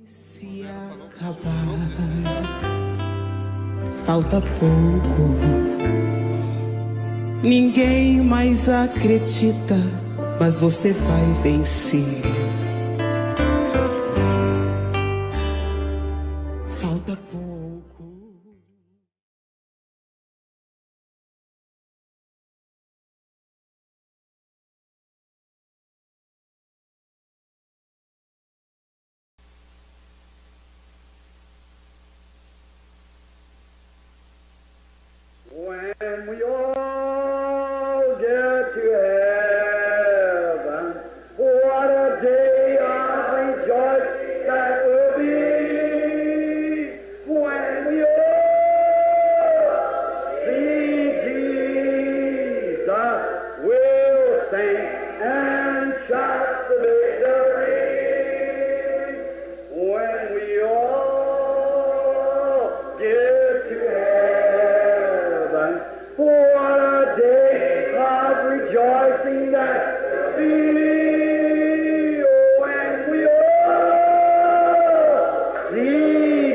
Se acabar, falta pouco. Ninguém mais acredita, mas você vai vencer. Falta pouco. When we all get to heaven, what a day of rejoicing that will be. When we all see Jesus, we'll sing and shout the victory. When we all get to heaven, what a day of rejoicing that will be. When we all see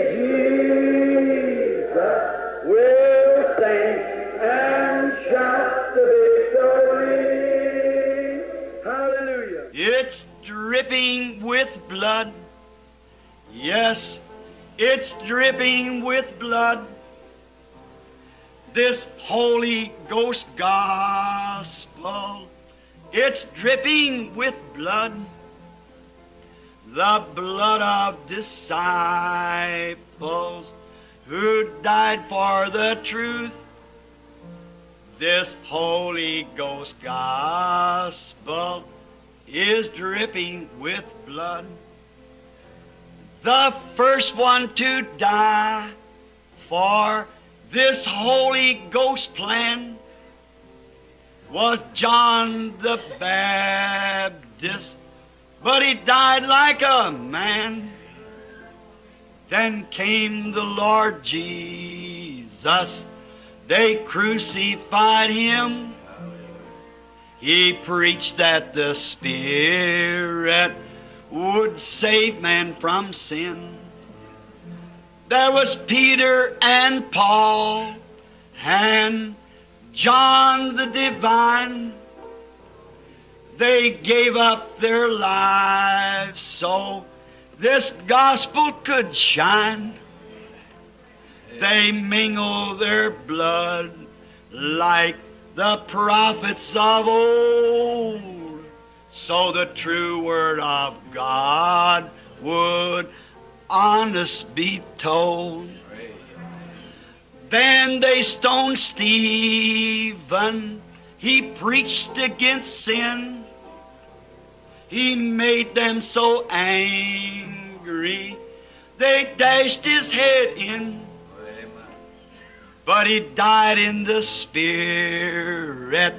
Jesus, we'll sing and shout the victory. Hallelujah. It's dripping with blood. Yes, it's dripping with blood. This Holy Ghost gospel, it's dripping with blood. The blood of disciples who died for the truth. This Holy Ghost gospel is dripping with blood. The first one to die for this Holy Ghost plan was John the Baptist, but he died like a man. Then came the Lord Jesus. They crucified him. He preached that the Spirit would save man from sin. There was Peter and Paul and John the Divine. They gave up their lives so this gospel could shine. They mingled their blood like the prophets of old, so the true word of God would honest be told. Then they stoned Stephen. He preached against sin. He made them so angry, they dashed his head in. But he died in the Spirit.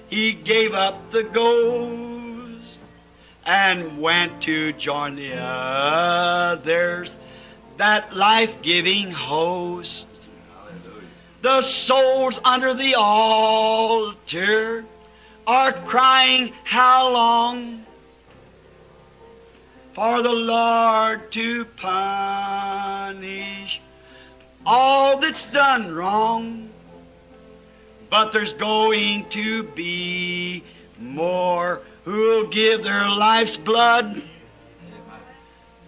He gave up the ghost and went to join the others, that life-giving host. The souls under the altar are crying, how long for the Lord to punish all that's done wrong? But there's going to be more who'll give their life's blood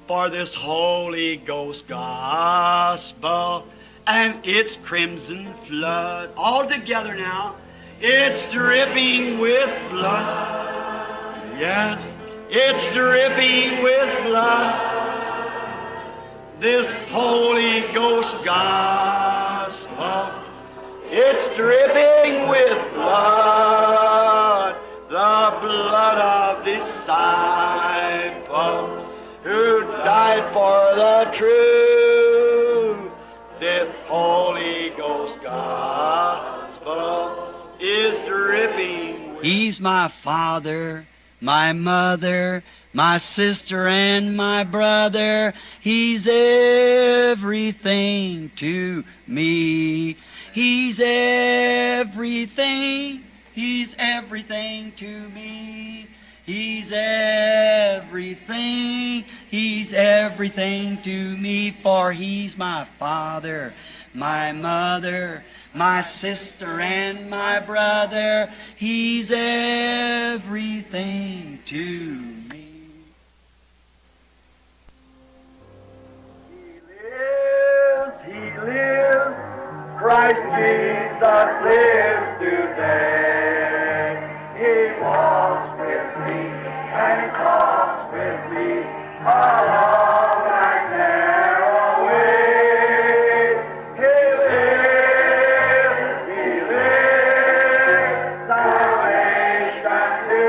for this Holy Ghost gospel and its crimson flood. All together now. It's dripping with blood. Yes, it's dripping with blood. This Holy Ghost gospel, it's dripping with blood. The blood of disciples who died for the truth. This Holy Ghost gospel is dripping. He's my father, my mother, my sister and my brother. He's everything to me. He's everything. He's everything to me. He's everything. He's everything to me, for He's my father, my mother, my sister, and my brother. He's everything to me. He lives, Christ Jesus lives today. He walks with me and He talks with me along that narrow way. He lives, salvation to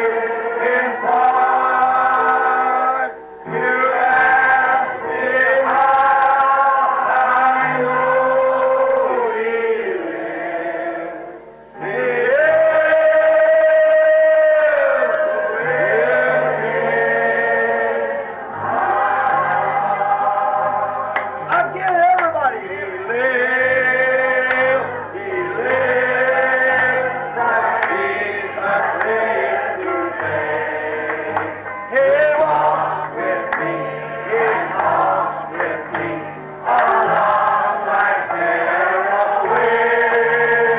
impart. You ask me how I know He lives. He again, everybody. He lives. He lives. Christ Jesus lives today. He walks with me. He talks with me along that narrow way.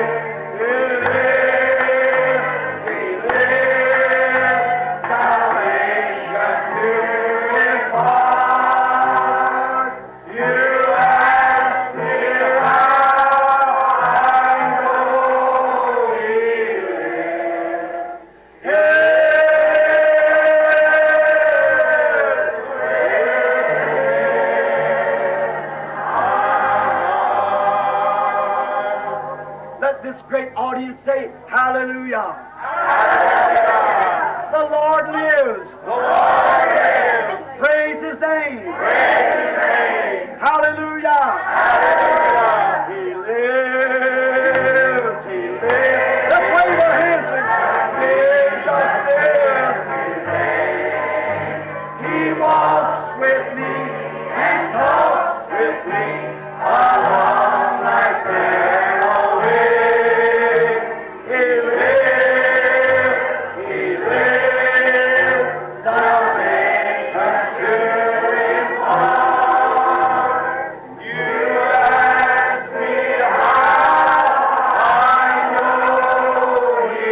He lives. Salvation to impart. You ask me how I know He lives. Let this great audience say, Hallelujah. Hallelujah. The Lord lives. The Lord lives. Praise His name. Praise His name. Hallelujah. Hallelujah. He lives. He lives. Let's wave our hands and Jesus lives. He walks with me and talks with me along that narrow way. He lives, salvation to impart. You ask me how I know He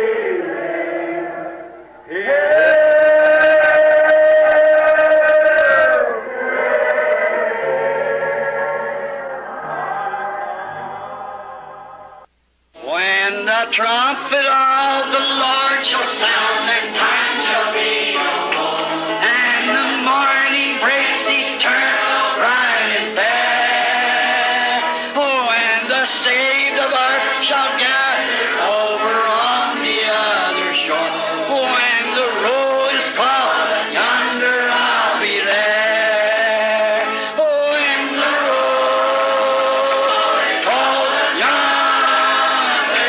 When the trumpet of the Lord shall sound, that time shall be no more, and the morning breaks eternal, bright and fair. Oh, and the saved of earth shall gather over on the other shore. When the roll is called, yonder I'll be there. Oh, when the roll is called, yonder,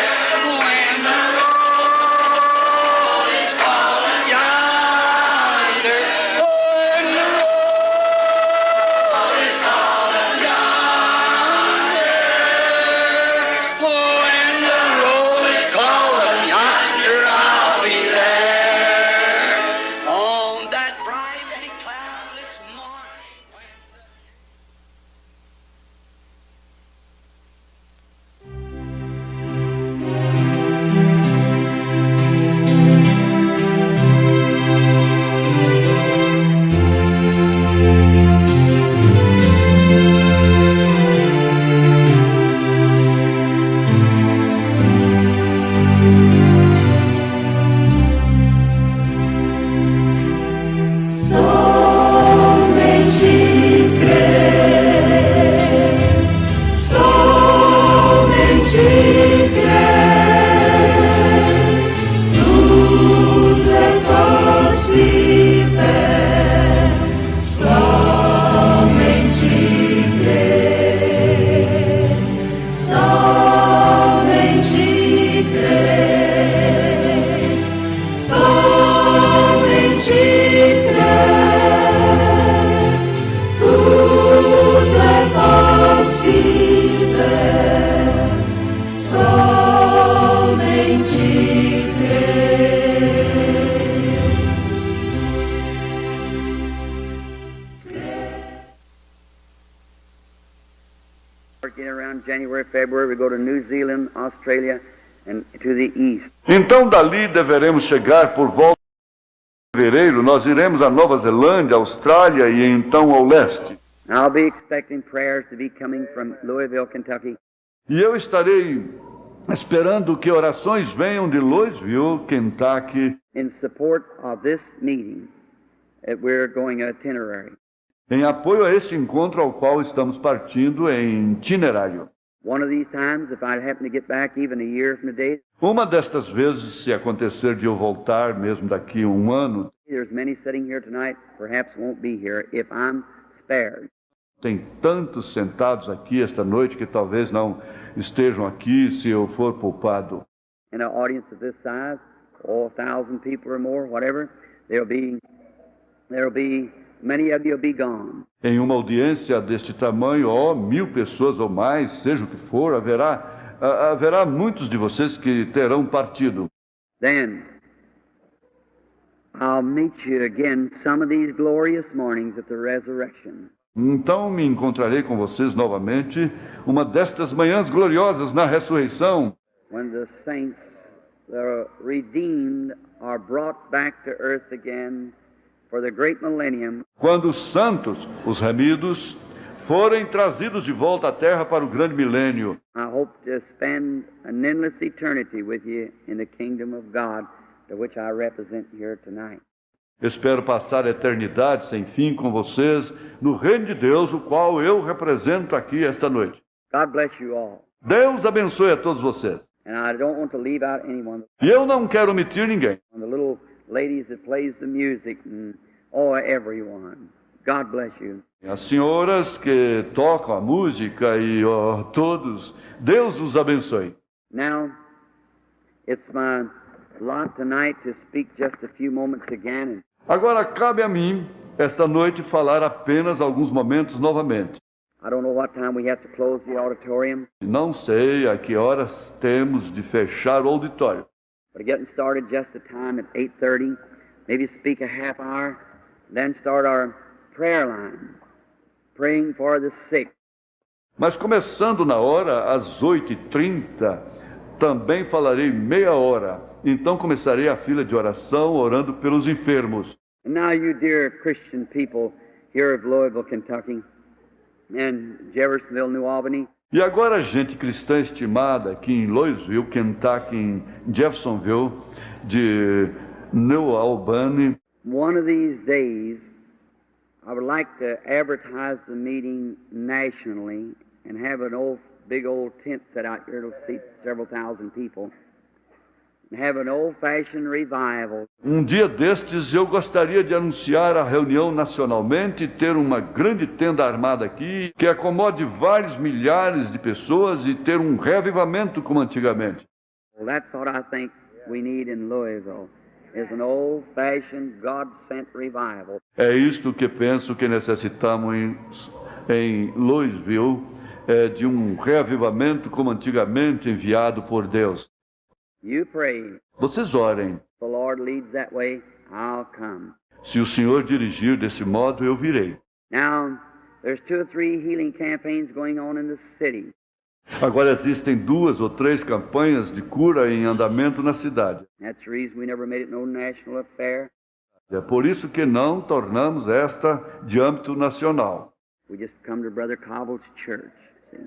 when the roll get around January, February, we go to New Zealand, Australia, and to the east. Então dali deveremos chegar por volta de fevereiro, nós iremos à Nova Zelândia, Austrália e então ao leste. I'll be expecting prayers to be coming from Louisville, Kentucky, E eu estarei esperando que orações venham de Louisville, Kentucky, in support of this meeting that we're going itinerary. em apoio a este encontro ao qual estamos partindo em itinerário. One of these times, if I happen to get back even a year from today, Uma destas vezes, se acontecer de eu voltar mesmo daqui a um ano, there's many sitting here tonight, perhaps won't be here if I'm spared. tem tantos sentados aqui esta noite que talvez não estejam aqui se eu for poupado. In an audience of this size, 1,000 people or more, whatever, there'll be many of you will be gone. Em uma audiência deste tamanho, 1.000 pessoas ou mais, seja o que for, haverá muitos de vocês que terão partido. Then I'll meet you again some of these glorious mornings at the resurrection. Então me encontrarei com vocês novamente uma destas manhãs gloriosas na ressurreição, When the saints, the redeemed, are brought back to earth again for the great millennium. quando os santos, os remidos, forem trazidos de volta à terra para o grande milênio. I hope to spend an endless eternity with you in the kingdom of God, to which I represent here tonight. Espero passar a eternidade sem fim com vocês no reino de Deus, o qual eu represento aqui esta noite. God bless you all. Deus abençoe a todos vocês. And I don't want to leave out anyone. E eu não quero omitir ninguém. On the little ladies that plays the music and everyone. God bless you. As senhoras que tocam a música e todos, Deus os abençoe. Now, it's my lot tonight to speak just a few moments again. Agora cabe a mim, esta noite, falar apenas alguns momentos novamente. I don't know what time we have to close the auditorium, Não sei a que horas temos de fechar o auditório. but getting started just the time at 8:30, maybe speak a half hour, then start our prayer line, praying for the sick. Mas começando na hora, às 8h30, também falarei meia hora. Então começarei a fila de oração orando pelos enfermos. And now you dear Christian people here of Louisville, Kentucky, and Jeffersonville, New Albany, E agora, gente cristã estimada aqui em Louisville, Kentucky, em Jeffersonville, de New Albany, one of these days I would like to advertise the meeting nationally and have an big old tent set out here to seat several thousand people and have an old-fashioned revival. dia destes eu gostaria de anunciar a reunião nacionalmente e ter uma grande tenda armada aqui, que acomode vários milhares de pessoas e ter um reavivamento como antigamente. Well, that's what I think we need in Louisville, is an old-fashioned, God-sent revival. É isto que penso que necessitamos em Louisville, de um reavivamento como antigamente enviado por Deus. You pray. Vocês orem. If the Lord leads that way, I'll come. Se o Senhor dirigir desse modo, eu virei. Now, there's 2 or 3 healing campaigns going on in the city. Agora existem 2 ou 3 campanhas de cura em andamento na cidade. That's the reason we never made it no national affair. É por isso que não tornamos esta de âmbito nacional. We just come to Brother Cobble's church. See?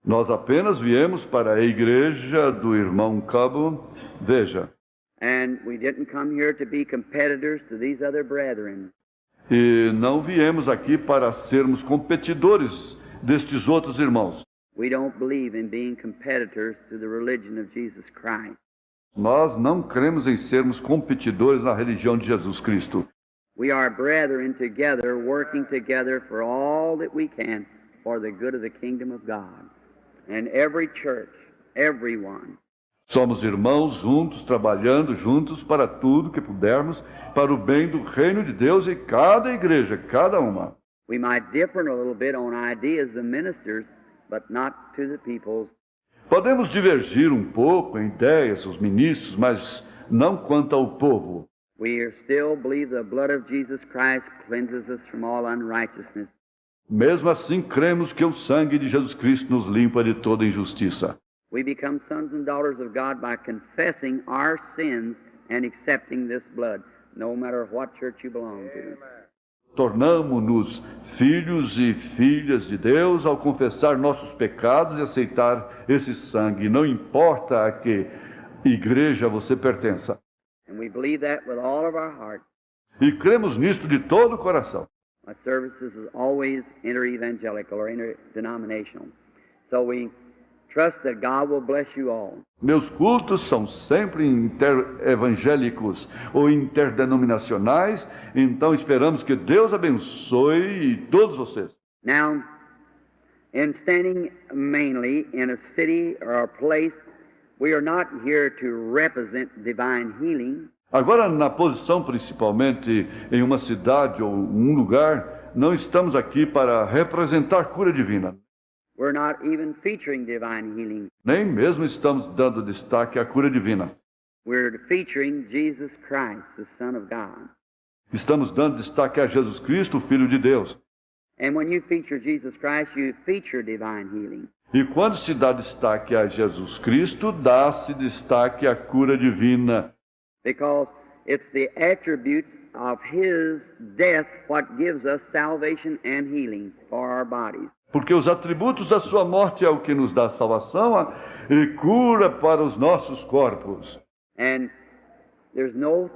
Nós apenas viemos para a igreja do irmão Cabo. Veja, And we didn't come here to be competitors to these other brethren. e não viemos aqui para sermos competidores destes outros irmãos. We don't believe in being competitors to the religion of Jesus Christ. Nós não cremos em sermos competidores na religião de Jesus Cristo. We are brethren together, working together for all that we can for the good of the kingdom of God. And every church, everyone, Somos irmãos juntos, trabalhando juntos para tudo que pudermos, para o bem do reino de Deus e cada igreja, cada uma. we might differ a little bit on ideas, the ministers, but not to the peoples. Podemos divergir um pouco em ideias, os ministros, mas não quanto ao povo. We still believe the blood of Jesus Christ cleanses us from all unrighteousness. Mesmo assim, cremos que o sangue de Jesus Cristo nos limpa de toda injustiça. We become sons and daughters of God by confessing our sins and accepting this blood, no matter what church you belong to. Tornamo-nos filhos e filhas de Deus ao confessar nossos pecados e aceitar esse sangue, não importa a que igreja você pertença. And we believe that with all of our heart. E cremos nisto de todo o coração. My services is always inter-evangelical or interdenominational. So we trust that God will bless you all. Meus cultos são sempre interevangélicos ou interdenominacionais, então esperamos que Deus abençoe todos vocês. Now, in standing mainly in a city or a place, we are not here to represent divine healing. Agora, na posição principalmente em uma cidade ou um lugar, não estamos aqui para representar cura divina. We're not even featuring divine healing. Nem mesmo estamos dando destaque à cura divina. We're featuring Jesus Christ, the Son of God. Estamos dando destaque a Jesus Cristo, o Filho de Deus. And when you feature Jesus Christ, you feature divine healing. E quando se dá destaque a Jesus Cristo, dá-se destaque à cura divina. Because it's the attributes of His death what gives us salvation and healing for our bodies. Porque os atributos da sua morte é o que nos dá salvação e cura para os nossos corpos. And there's no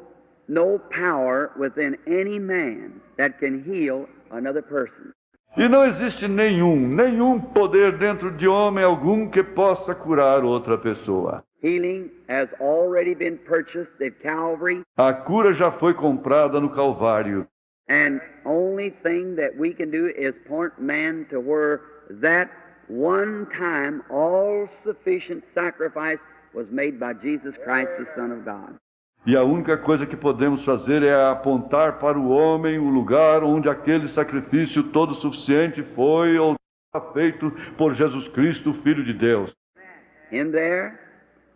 power within any man that can heal another person. E não existe nenhum poder dentro de homem algum que possa curar outra pessoa. Healing has already been purchased at Calvary. A cura já foi comprada no Calvário. And only thing that we can do is point man to where that one time all-sufficient sacrifice was made by Jesus Christ, the Son of God. E a única coisa que podemos fazer é apontar para o homem o lugar onde aquele sacrifício todo suficiente foi ou feito por Jesus Cristo, Filho de Deus. In there,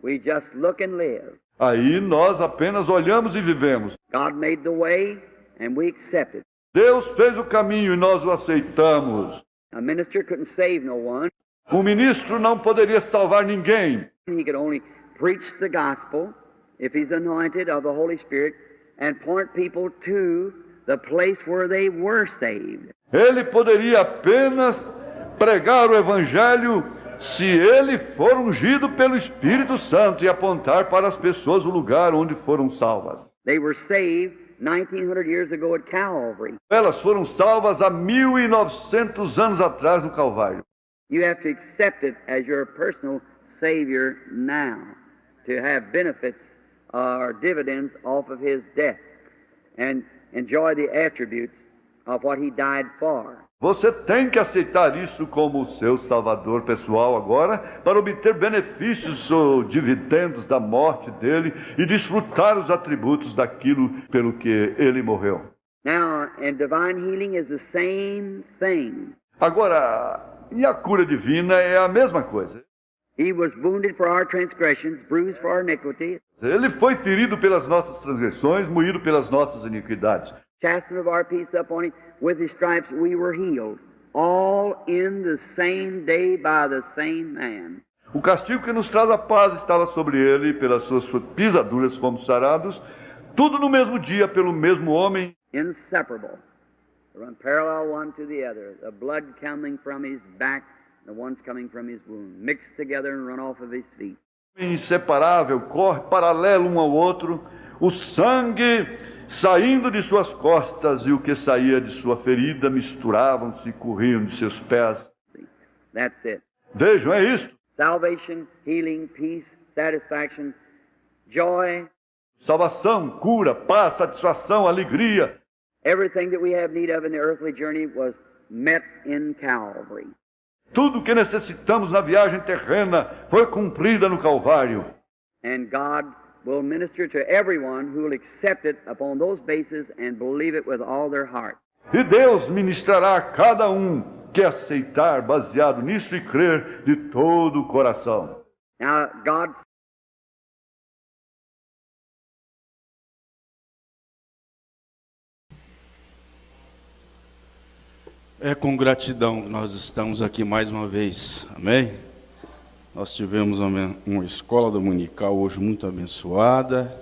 we just look and live. Aí nós apenas olhamos e vivemos. God made the way, and we accept it. Deus fez o caminho e nós o aceitamos. A minister couldn't save no one. O ministro não poderia salvar ninguém. He could only preach the gospel, if he's anointed of the Holy Spirit, and point people to the place where they were saved. Ele poderia apenas pregar o evangelho se ele for ungido pelo Espírito Santo e apontar para as pessoas o lugar onde foram salvas. They were saved 1900 years ago at Calvary. Elas foram salvas há 1900 anos atrás no Calvário. You have to accept it as your personal Savior now to have benefits or dividends off of His death and enjoy the attributes of what He died for. Você tem que aceitar isso como seu salvador pessoal agora para obter benefícios ou dividendos da morte dele e desfrutar os atributos daquilo pelo que ele morreu. Now, and divine healing is the same thing. Agora, e a cura divina é a mesma coisa. He was wounded for our transgressions, bruised for our iniquity. Ele foi ferido pelas nossas transgressões, moído pelas nossas iniquidades. Chastisement of our peace upon Him. With His stripes we were healed. All in the same day by the same man. O castigo que nos traz a paz estava sobre ele, e pelas suas pisaduras fomos sarados. Tudo no mesmo dia, pelo mesmo homem. Inseparable. Run parallel one to the other. The blood coming from His back, the ones coming from His wound. Mixed together and run off of His feet. Inseparável, corre paralelo um ao outro. O sangue saindo de suas costas e o que saía de sua ferida misturavam-se e corriam de seus pés. That's it. Vejam, é isto. Salvation, healing, peace, satisfaction, joy. Salvação, cura, paz, satisfação, alegria. Everything that we have need of in the earthly journey was met in Calvary. Tudo o que necessitamos na viagem terrena foi cumprida no Calvário. And God will minister to everyone who will accept it upon those bases and believe it with all their heart. E Deus ministrará a cada um que aceitar baseado nisso e crer de todo o coração. Now, God É com gratidão que nós estamos aqui mais uma vez, amém? Nós tivemos uma escola dominical hoje muito abençoada,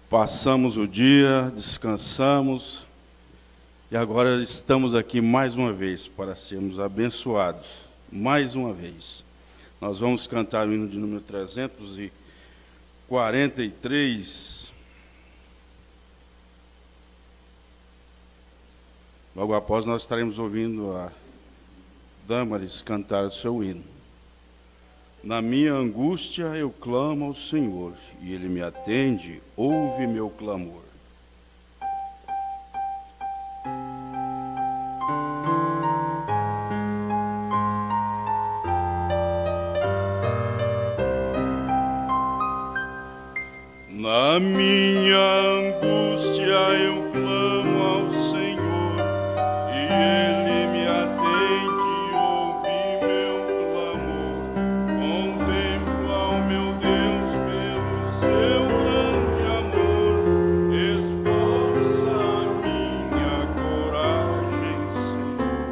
passamos o dia, descansamos, e agora estamos aqui mais uma vez para sermos abençoados, mais uma vez. Nós vamos cantar o hino de número 343, logo após nós estaremos ouvindo a Damaris cantar o seu hino. Na minha angústia eu clamo ao Senhor, e Ele me atende, ouve meu clamor. Na minha angústia eu clamo ao Senhor, e Ele me atende, ouve meu clamor. Contemplo ao meu Deus pelo seu grande amor, esforça a minha coragem, Senhor.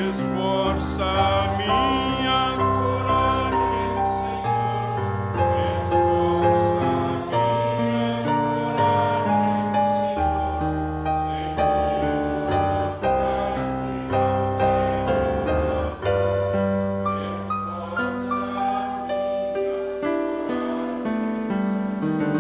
Esforça a minha coragem, Senhor. Esforça a minha coragem,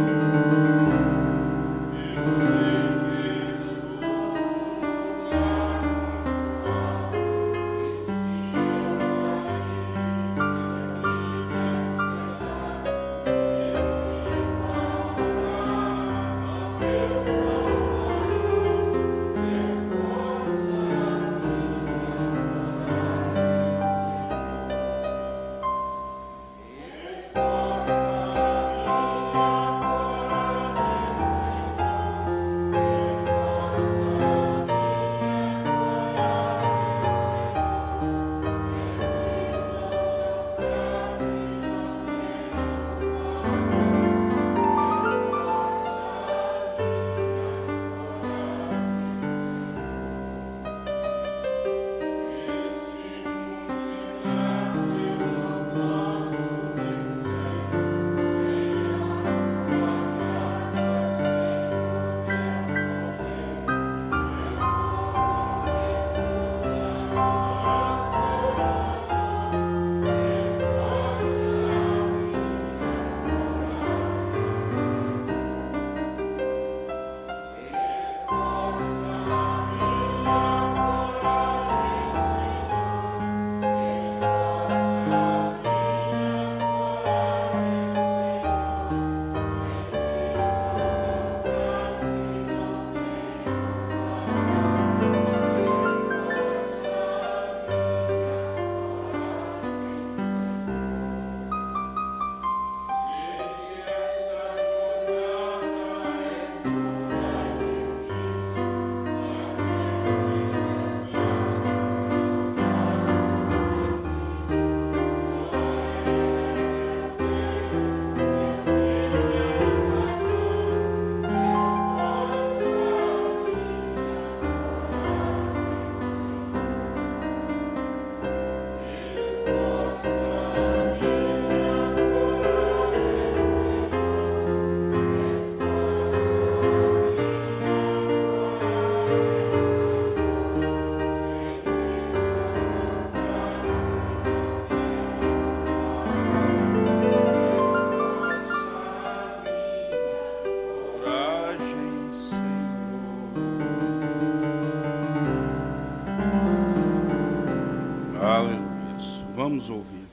Vamos ouvir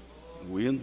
o hino.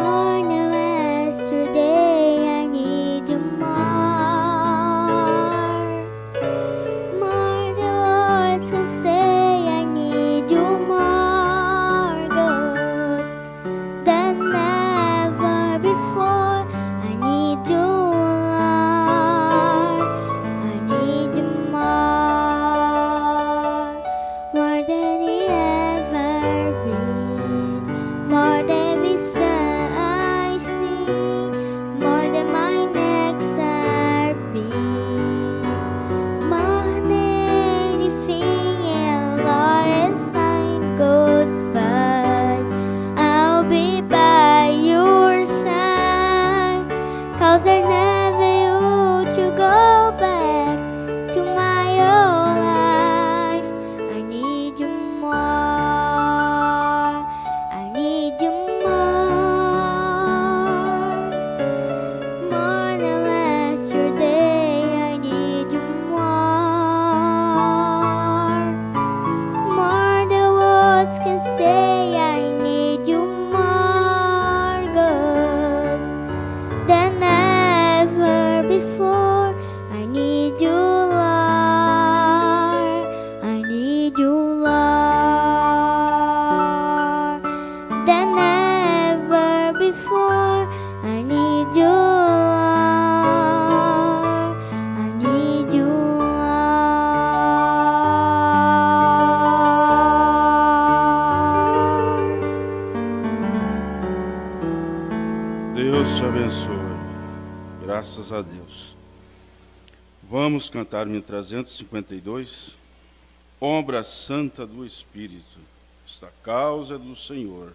More than yesterday, I need you more. More than words can say, I need you more, God, than ever before. I need you, Lord. I need you more than he ever breathed, more than we I see, more than my next heartbeat, more than anything, and Lord, as time goes by, I'll be by your side, 'cause I never you to go back to my old life. I need you more. I need you more. More than yesterday, I need you more. More than words can say, I need you more, God, than ever before. I need you, Lord. I need you, Lord, than ever before. I need you, Lord. I need you, Lord. Deus te abençoe. Graças a Deus. Vamos cantar 1352. Obra Santa do Espírito. Esta causa é do Senhor.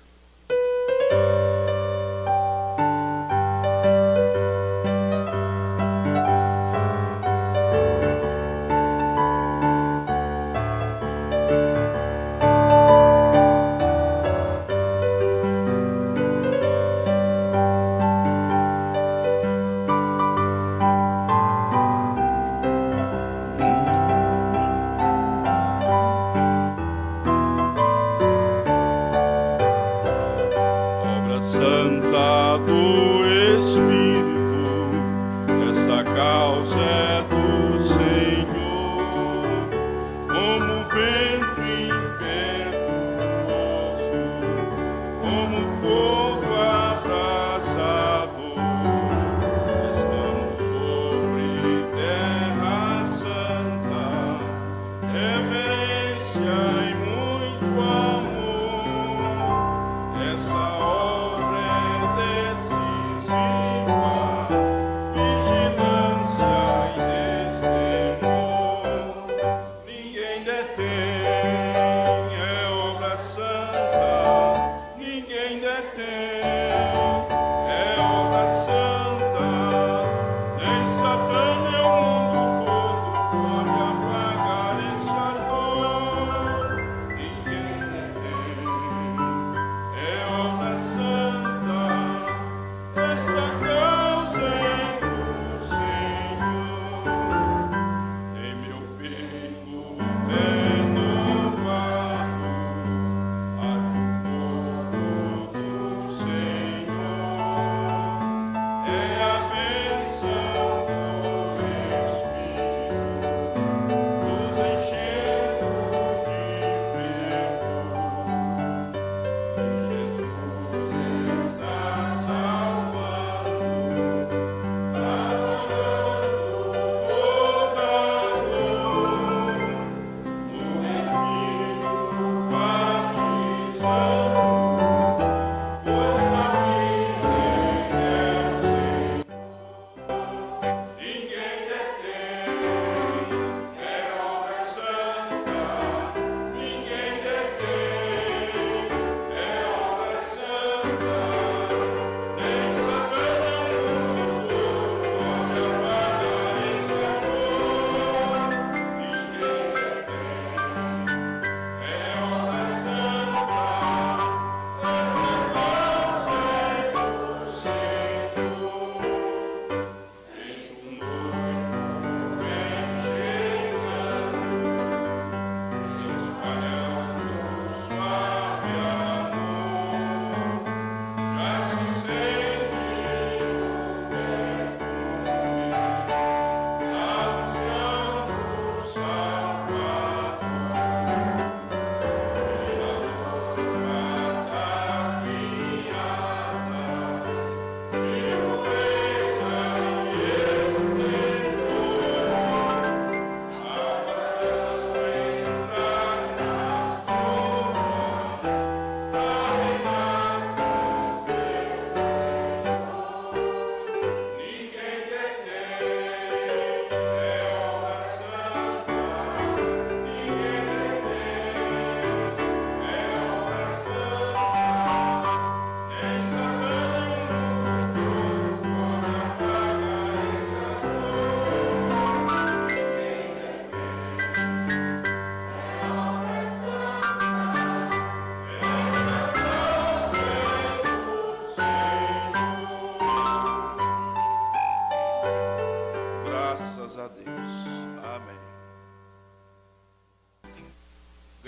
Obra Santa do Espírito, esta causa é do Senhor, como vento impetuoso, como fogo abrasador, estamos sobre terra santa, reverência e muito amor. Essa obra é decisiva, vigilância e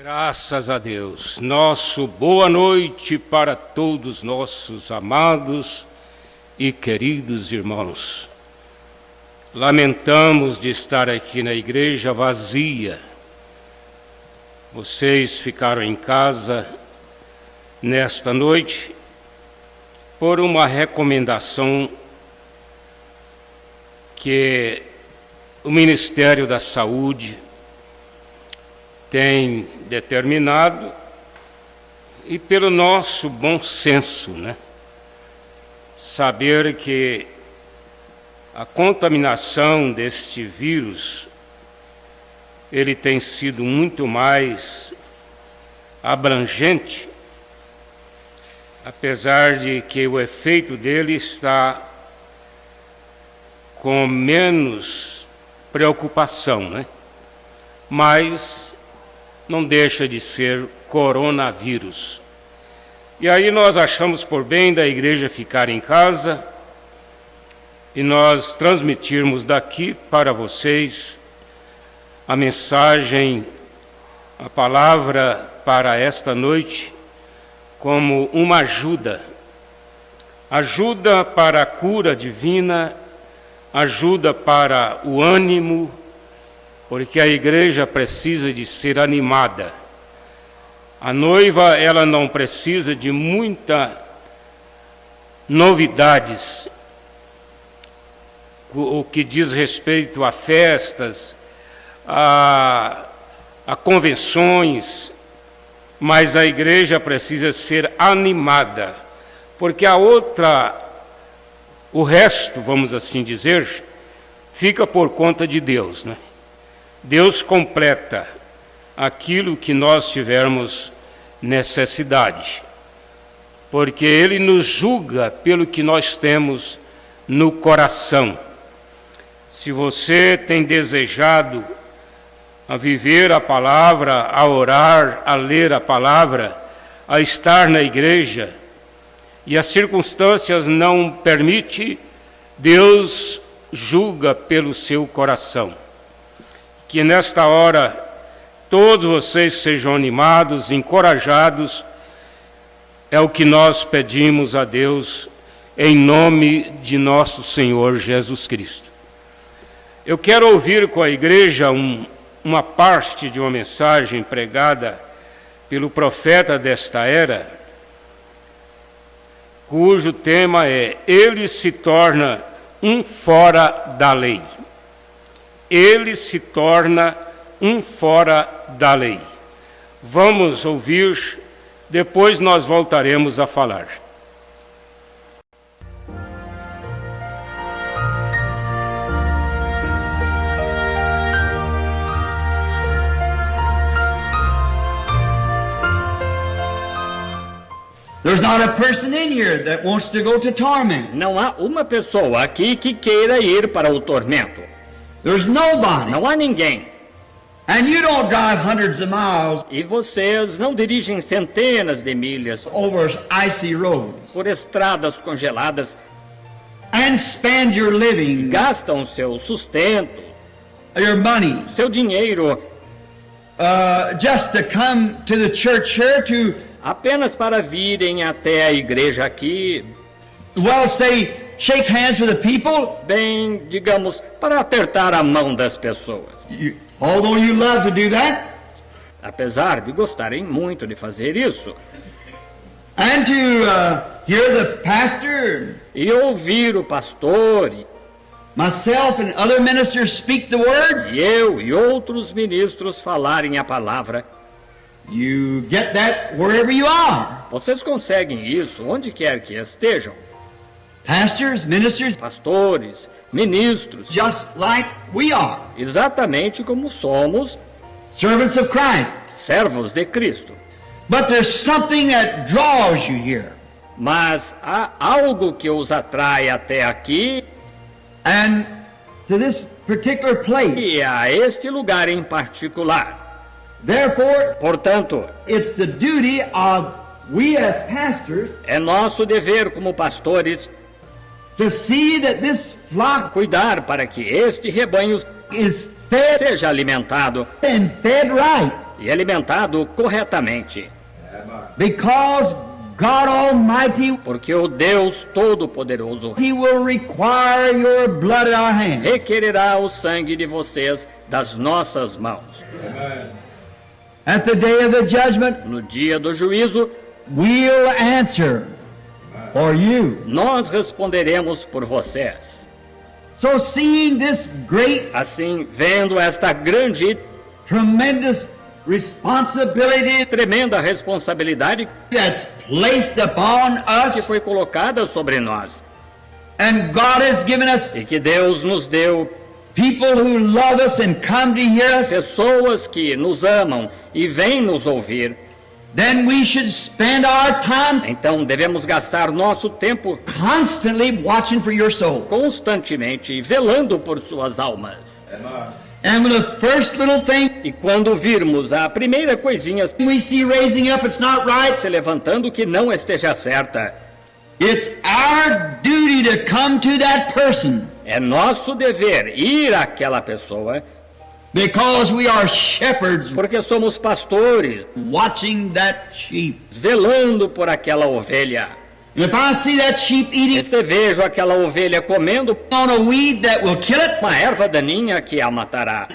Graças a Deus. Nosso boa noite para todos nossos amados e queridos irmãos. Lamentamos de estar aqui na igreja vazia. Vocês ficaram em casa nesta noite por uma recomendação que o Ministério da Saúde tem determinado e pelo nosso bom senso, né? Saber que a contaminação deste vírus, ele tem sido muito mais abrangente, apesar de que o efeito dele está com menos preocupação, né? Mas não deixa de ser coronavírus. E aí nós achamos por bem da igreja ficar em casa e nós transmitirmos daqui para vocês a mensagem, a palavra para esta noite, como uma ajuda para a cura divina, ajuda para o ânimo, porque a igreja precisa de ser animada. A noiva, ela não precisa de muitas novidades, o que diz respeito a festas, a convenções, mas a igreja precisa ser animada, porque o resto, vamos assim dizer, fica por conta de Deus, né? Deus completa aquilo que nós tivermos necessidade, porque Ele nos julga pelo que nós temos no coração. Se você tem desejado a viver a palavra, a orar, a ler a palavra, a estar na igreja, e as circunstâncias não permitem, Deus julga pelo seu coração. Que nesta hora todos vocês sejam animados, encorajados, é o que nós pedimos a Deus, em nome de nosso Senhor Jesus Cristo. Eu quero ouvir com a igreja uma parte de uma mensagem pregada pelo profeta desta era, cujo tema é: ele se torna um fora da lei. Ele se torna um fora da lei. Vamos ouvir, depois nós voltaremos a falar. There's not a person in here that wants to go to torment. Não há uma pessoa aqui que queira ir para o tormento. There's nobody. Não há ninguém. And you don't drive hundreds of miles E vocês não dirigem centenas de milhas over icy roads por estradas congeladas, and spend your living, gastam seu sustento, your money, seu dinheiro, just to come to the church here to, apenas para virem até a igreja aqui, well, say, shake hands with the people. bem, digamos, para apertar a mão das pessoas. Although you love to do that, Apesar de gostarem muito de fazer isso, and to hear the pastor, e ouvir o pastor, myself and other ministers speak the word, e eu e outros ministros falarem a palavra, you get that wherever you are. vocês conseguem isso onde quer que estejam. Pastors, ministers, Pastores, ministros, just like we are, exatamente como somos servants of Christ. servos de Cristo. But there's something that draws you here. Mas há algo que os atrai até aqui And to this particular place. e a este lugar em particular. Therefore, Portanto, it's the duty of we as pastors é nosso dever como pastores to see that this flock cuidar para que este rebanho is fed seja alimentado and fed right. e alimentado corretamente. Because God Almighty, Porque o Deus Todo-Poderoso He will require your blood at our hands. requererá o sangue de vocês das nossas mãos. At the day of the judgment, No dia do juízo, we'll answer for you. nós responderemos por vocês. So seeing this great, Assim, vendo esta grande e tremendous responsibility tremenda responsabilidade that's placed upon que us, foi colocada sobre nós and God has given us e que Deus nos deu, people who love us and come to hear us, pessoas que nos amam e vêm nos ouvir, then we should spend our time então devemos gastar nosso tempo constantly watching for your soul. constantemente velando por suas almas. And when the first little thing E quando virmos a primeira coisinha we see raising up, it's not right. se levantando que não esteja certa, It's our duty to come to that person é nosso dever ir àquela pessoa, because we are shepherds porque somos pastores, watching that sheep. velando por aquela ovelha. And if I see that sheep E eating se vejo aquela ovelha comendo on a weed that will kill it, uma erva daninha que a matará,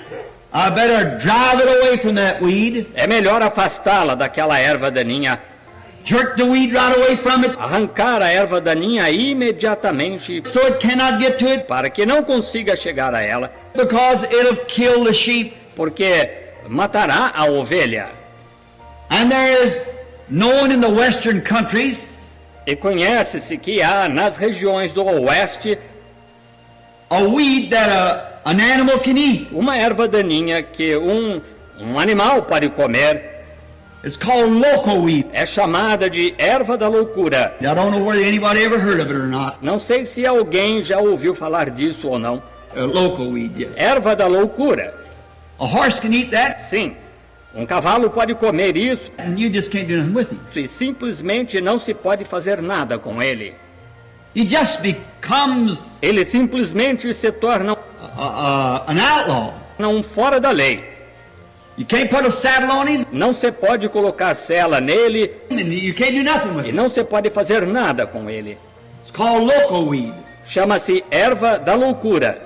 I better drive it away from that weed, é melhor afastá-la daquela erva daninha, jerk the weed right away from it arrancar a erva daninha imediatamente so it cannot get to it, para que não consiga chegar a ela, because it'll kill the sheep. porque matará a ovelha. And there is known in the western countries E conhece-se que há nas regiões do oeste a weed that an animal can eat. uma erva daninha que um animal pode comer, It's called loco weed. é chamada de erva da loucura. I don't know whether anybody ever heard of it or not. Não sei se alguém já ouviu falar disso ou não. Loco weed, yes. Erva da loucura. A horse can eat that, Sim, um cavalo pode comer isso and you just can't do nothing with him. e simplesmente não se pode fazer nada com ele. He just becomes Ele simplesmente se torna an outlaw. um fora da lei. You can't put a saddle on him, Não se pode colocar sela nele and you can't do nothing with e him. não se pode fazer nada com ele. It's called loco weed. Chama-se erva da loucura.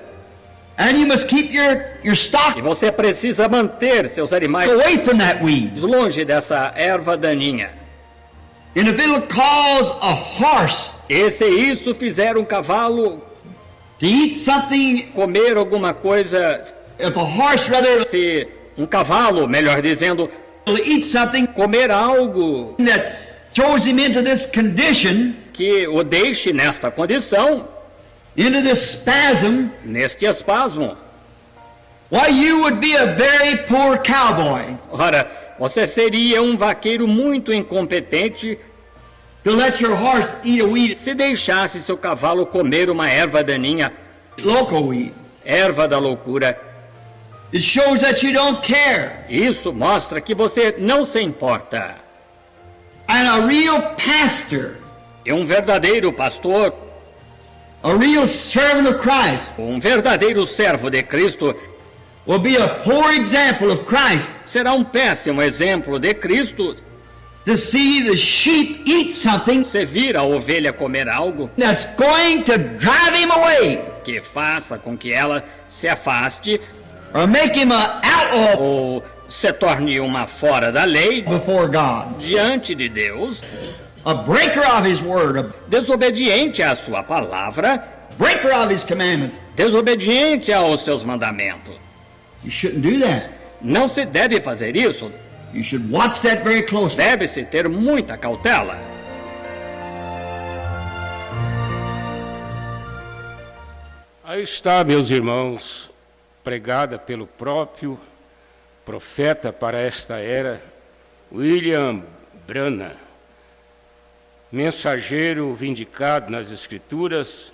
And you must keep your stock E você precisa manter seus animais away from that weed. longe dessa erva daninha. And if it'll cause a horse E se isso fizer um cavalo to eat something, comer alguma coisa, if a horse rather se um cavalo, melhor dizendo, will eat something comer algo that throws him into this condition, que o deixe nesta condição, into this spasm, neste espasmo, why you would be a very poor cowboy ora, você seria um vaqueiro muito incompetente to let your horse eat a weed, se deixasse seu cavalo comer uma erva daninha, loco weed. erva da loucura. It shows that you don't care. Isso mostra que você não se importa. And a real pastor, E um verdadeiro pastor, a real servant of Christ, um verdadeiro servo de Cristo, will be a poor example of Christ será um péssimo exemplo de Cristo to see the sheep eat something se vir a ovelha comer algo that's going to drive him away que faça com que ela se afaste or make him an outlaw ou se torne uma fora da lei before God, diante de Deus, a breaker of his word, a desobediente à sua palavra, breaker of his commandments. desobediente aos seus mandamentos. You shouldn't do that. Não se deve fazer isso, You should watch that very closely. deve-se ter muita cautela. Aí está, meus irmãos, pregada pelo próprio profeta para esta era, William Branham, mensageiro vindicado nas Escrituras,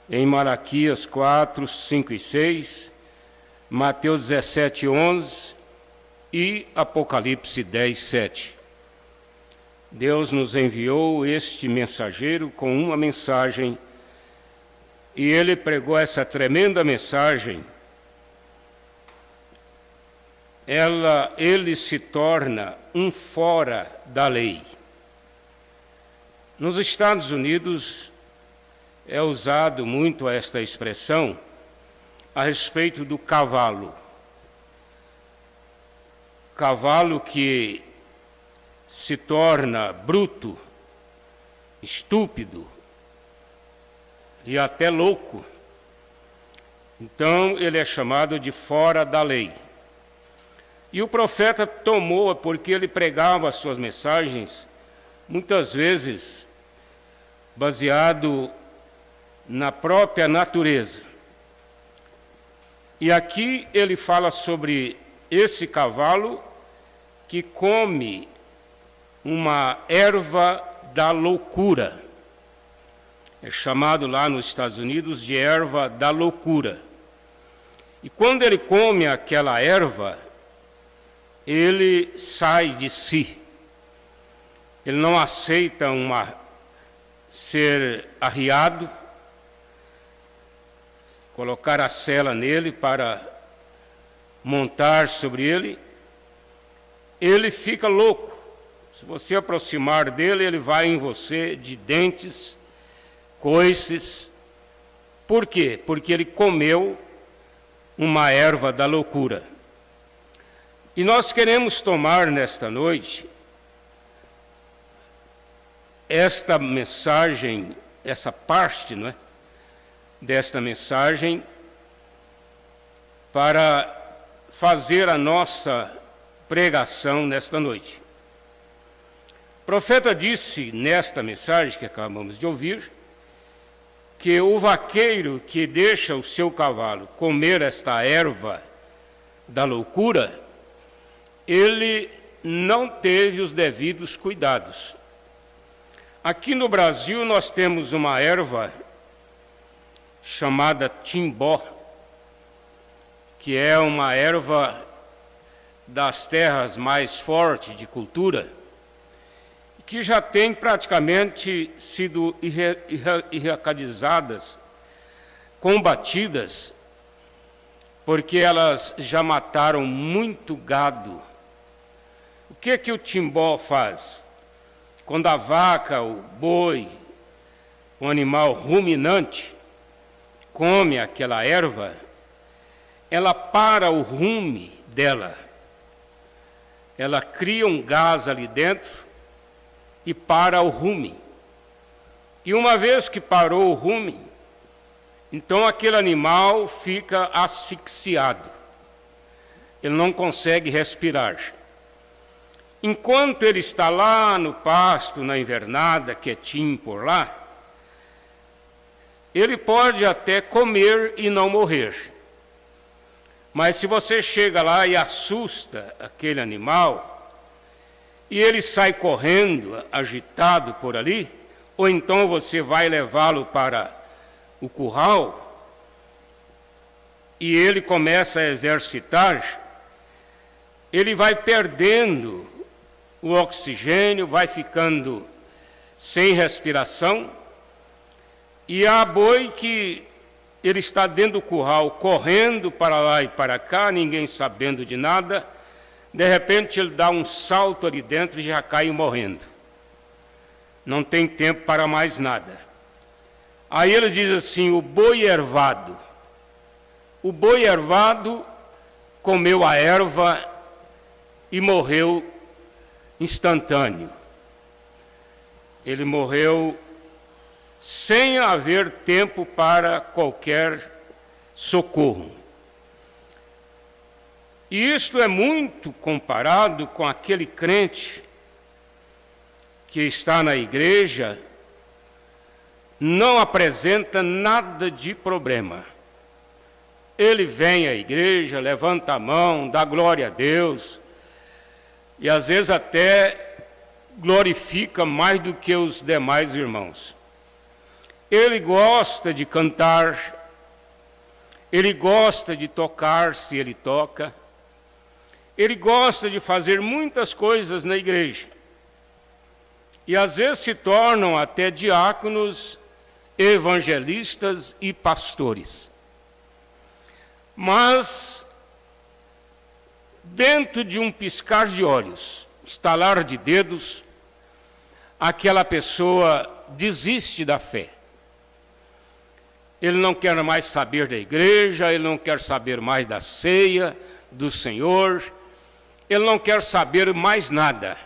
em Malaquias 4, 5 e 6, Mateus 17, 11 e Apocalipse 10, 7. Deus nos enviou este mensageiro com uma mensagem e ele pregou essa tremenda mensagem ele se torna um fora da lei. Nos Estados Unidos é usado muito esta expressão a respeito do cavalo. Cavalo que se torna bruto, estúpido e até louco. Então ele é chamado de fora da lei. E o profeta tomou, porque ele pregava as suas mensagens, muitas vezes baseado na própria natureza. E aqui ele fala sobre esse cavalo que come uma erva da loucura. É chamado lá nos Estados Unidos de erva da loucura. E quando ele come aquela erva, ele sai de si. Ele não aceita ser arriado, colocar a sela nele para montar sobre ele. Ele fica louco. Se você aproximar dele, ele vai em você de dentes, coices. Por quê? Porque ele comeu uma erva da loucura. E nós queremos tomar nesta noite esta mensagem, essa parte, não é, desta mensagem, para fazer a nossa pregação nesta noite. O profeta disse nesta mensagem que acabamos de ouvir, que o vaqueiro que deixa o seu cavalo comer esta erva da loucura, ele não teve os devidos cuidados. Aqui no Brasil nós temos uma erva chamada timbó, que é uma erva das terras mais fortes de cultura, que já tem praticamente sido erradicadas, combatidas, porque elas já mataram muito gado. O que o timbó faz? Quando a vaca, o boi, o animal ruminante, come aquela erva, ela para o rume dela. Ela cria um gás ali dentro e para o rume. E uma vez que parou o rume, então aquele animal fica asfixiado. Ele não consegue respirar. Enquanto ele está lá no pasto, na invernada, quietinho por lá, ele pode até comer e não morrer. Mas se você chega lá e assusta aquele animal, e ele sai correndo, agitado por ali, ou então você vai levá-lo para o curral, e ele começa a exercitar, ele vai perdendo o oxigênio, vai ficando sem respiração, e há boi que ele está dentro do curral, correndo para lá e para cá, ninguém sabendo de nada, de repente ele dá um salto ali dentro e já cai morrendo. Não tem tempo para mais nada. Aí ele diz assim, o boi ervado. O boi ervado comeu a erva e morreu instantâneo. Ele morreu sem haver tempo para qualquer socorro. E isto é muito comparado com aquele crente que está na igreja, não apresenta nada de problema. Ele vem à igreja, levanta a mão, dá glória a Deus, e às vezes até glorifica mais do que os demais irmãos. Ele gosta de cantar, ele gosta de tocar, se ele toca, ele gosta de fazer muitas coisas na igreja. E às vezes se tornam até diáconos, evangelistas e pastores. Mas dentro de um piscar de olhos, estalar de dedos, aquela pessoa desiste da fé. Ele não quer mais saber da igreja, ele não quer saber mais da ceia do Senhor, ele não quer saber mais nada.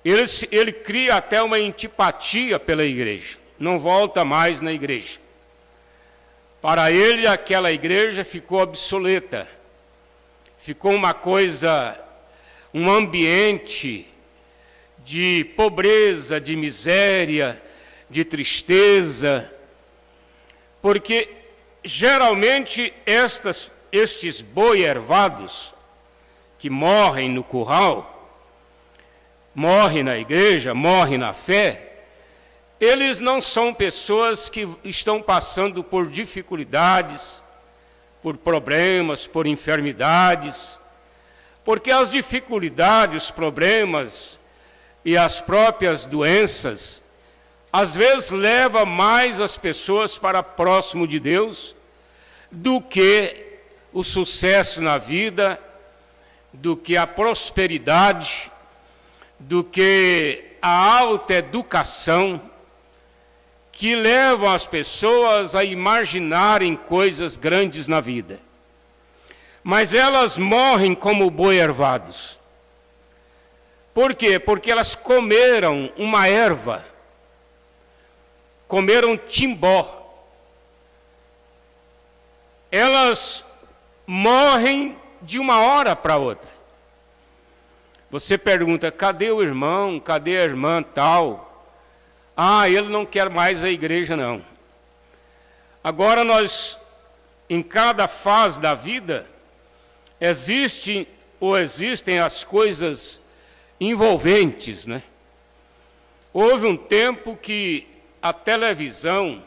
Ele cria até uma antipatia pela igreja, não volta mais na igreja. Para ele, aquela igreja ficou obsoleta, ficou uma coisa, um ambiente de pobreza, de miséria, de tristeza, porque geralmente estes boi ervados que morrem no curral, morrem na igreja, morrem na fé, eles não são pessoas que estão passando por dificuldades, por problemas, por enfermidades, porque as dificuldades, os problemas e as próprias doenças, às vezes levam mais as pessoas para próximo de Deus do que o sucesso na vida, do que a prosperidade, do que a alta educação, que levam as pessoas a imaginarem coisas grandes na vida. Mas elas morrem como boi ervados. Por quê? Porque elas comeram uma erva, comeram timbó. Elas morrem de uma hora para outra. Você pergunta, cadê o irmão, cadê a irmã tal? Ah, ele não quer mais a igreja, não. Agora em cada fase da vida, existem as coisas envolventes, né? Houve um tempo que a televisão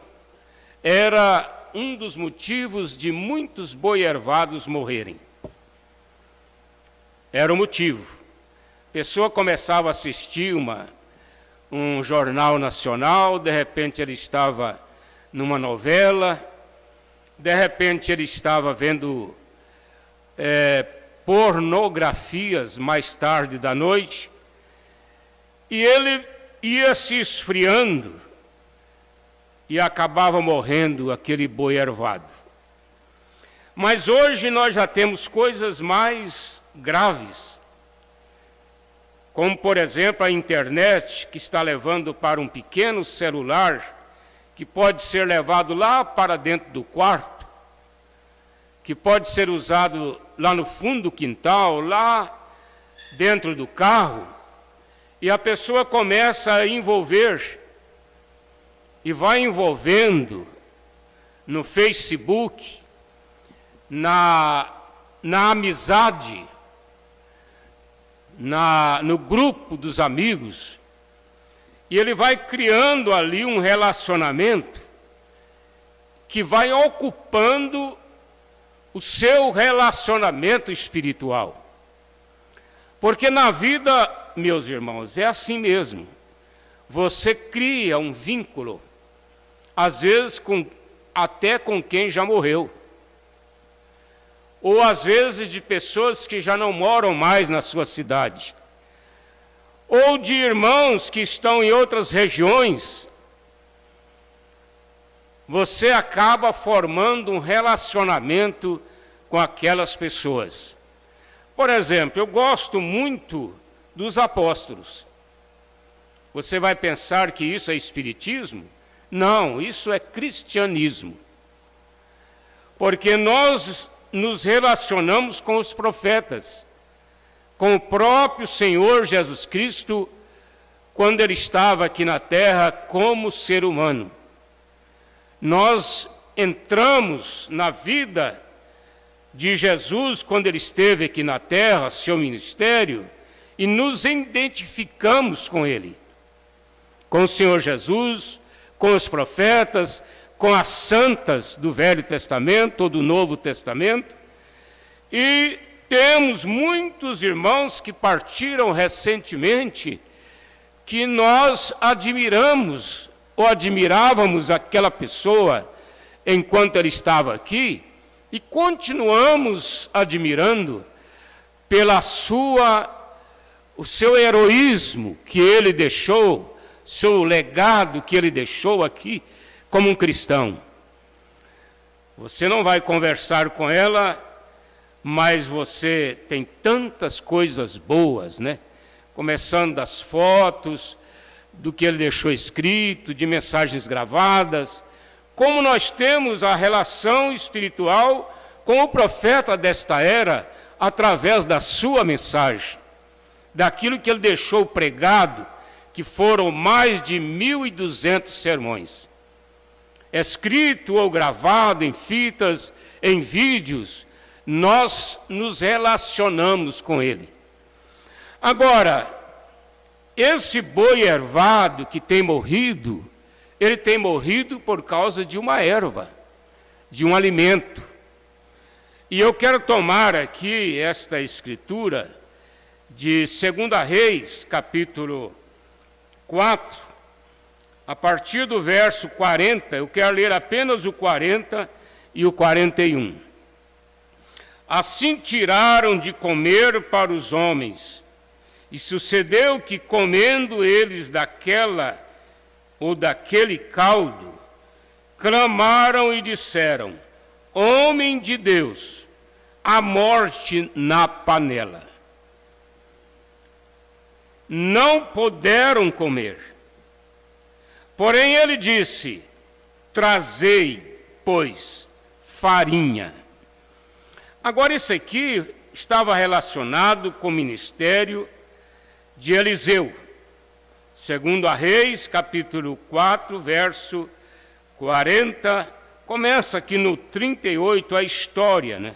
era um dos motivos de muitos boi-ervados morrerem. Era o motivo. A pessoa começava a assistir um jornal nacional, de repente ele estava numa novela, de repente ele estava vendo pornografias mais tarde da noite, e ele ia se esfriando e acabava morrendo aquele boi ervado. Mas hoje nós já temos coisas mais graves, como, por exemplo, a internet, que está levando para um pequeno celular, que pode ser levado lá para dentro do quarto, que pode ser usado lá no fundo do quintal, lá dentro do carro, e a pessoa começa a envolver, e vai envolvendo no Facebook, na amizade, no grupo dos amigos, e ele vai criando ali um relacionamento que vai ocupando o seu relacionamento espiritual. Porque na vida, meus irmãos, é assim mesmo. Você cria um vínculo, às vezes até com quem já morreu, ou às vezes de pessoas que já não moram mais na sua cidade, ou de irmãos que estão em outras regiões. Você acaba formando um relacionamento com aquelas pessoas. Por exemplo, eu gosto muito dos apóstolos. Você vai pensar que isso é espiritismo? Não, isso é cristianismo. Porque nós nos relacionamos com os profetas, com o próprio Senhor Jesus Cristo, quando ele estava aqui na terra como ser humano. Nós entramos na vida de Jesus quando ele esteve aqui na terra, seu ministério, e nos identificamos com ele, com o Senhor Jesus, com os profetas, com as santas do Velho Testamento ou do Novo Testamento, e temos muitos irmãos que partiram recentemente, que nós admiramos ou admirávamos aquela pessoa enquanto ele estava aqui, e continuamos admirando, o seu heroísmo que ele deixou, seu legado que ele deixou aqui como um cristão. Você não vai conversar com ela, mas você tem tantas coisas boas, né? Começando das fotos, do que ele deixou escrito, de mensagens gravadas, como nós temos a relação espiritual com o profeta desta era, através da sua mensagem, daquilo que ele deixou pregado, que foram mais de 1.200 sermões, escrito ou gravado em fitas, em vídeos, nós nos relacionamos com ele. Agora, esse boi ervado que tem morrido, ele tem morrido por causa de uma erva, de um alimento. E eu quero tomar aqui esta escritura de 2 Reis, capítulo 4, a partir do verso 40, eu quero ler apenas o 40 e o 41. Assim tiraram de comer para os homens, e sucedeu que, comendo eles daquela ou daquele caldo, clamaram e disseram: homem de Deus, a morte na panela. Não puderam comer. Porém ele disse: trazei, pois, farinha. Agora isso aqui estava relacionado com o ministério de Eliseu. 2 Reis, capítulo 4, verso 40, começa aqui no 38 a história, né?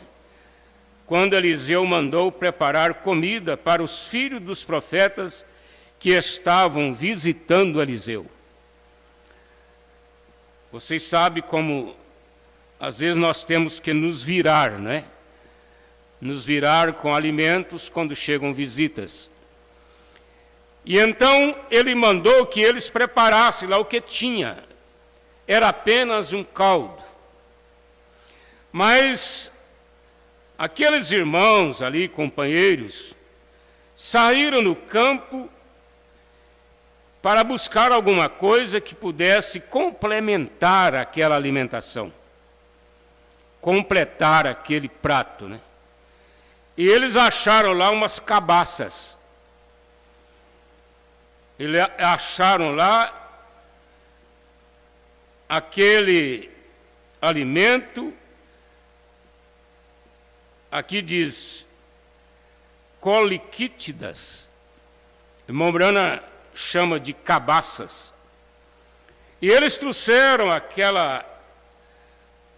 Quando Eliseu mandou preparar comida para os filhos dos profetas que estavam visitando Eliseu. Vocês sabem como, às vezes, nós temos que nos virar, né? Nos virar com alimentos quando chegam visitas. E então ele mandou que eles preparassem lá o que tinha. Era apenas um caldo. Mas aqueles irmãos ali, companheiros, saíram no campo para buscar alguma coisa que pudesse complementar aquela alimentação, completar aquele prato, né? E eles acharam lá umas cabaças. Eles acharam lá aquele alimento, aqui diz coliquítidas, irmão Brana chama de cabaças. E eles trouxeram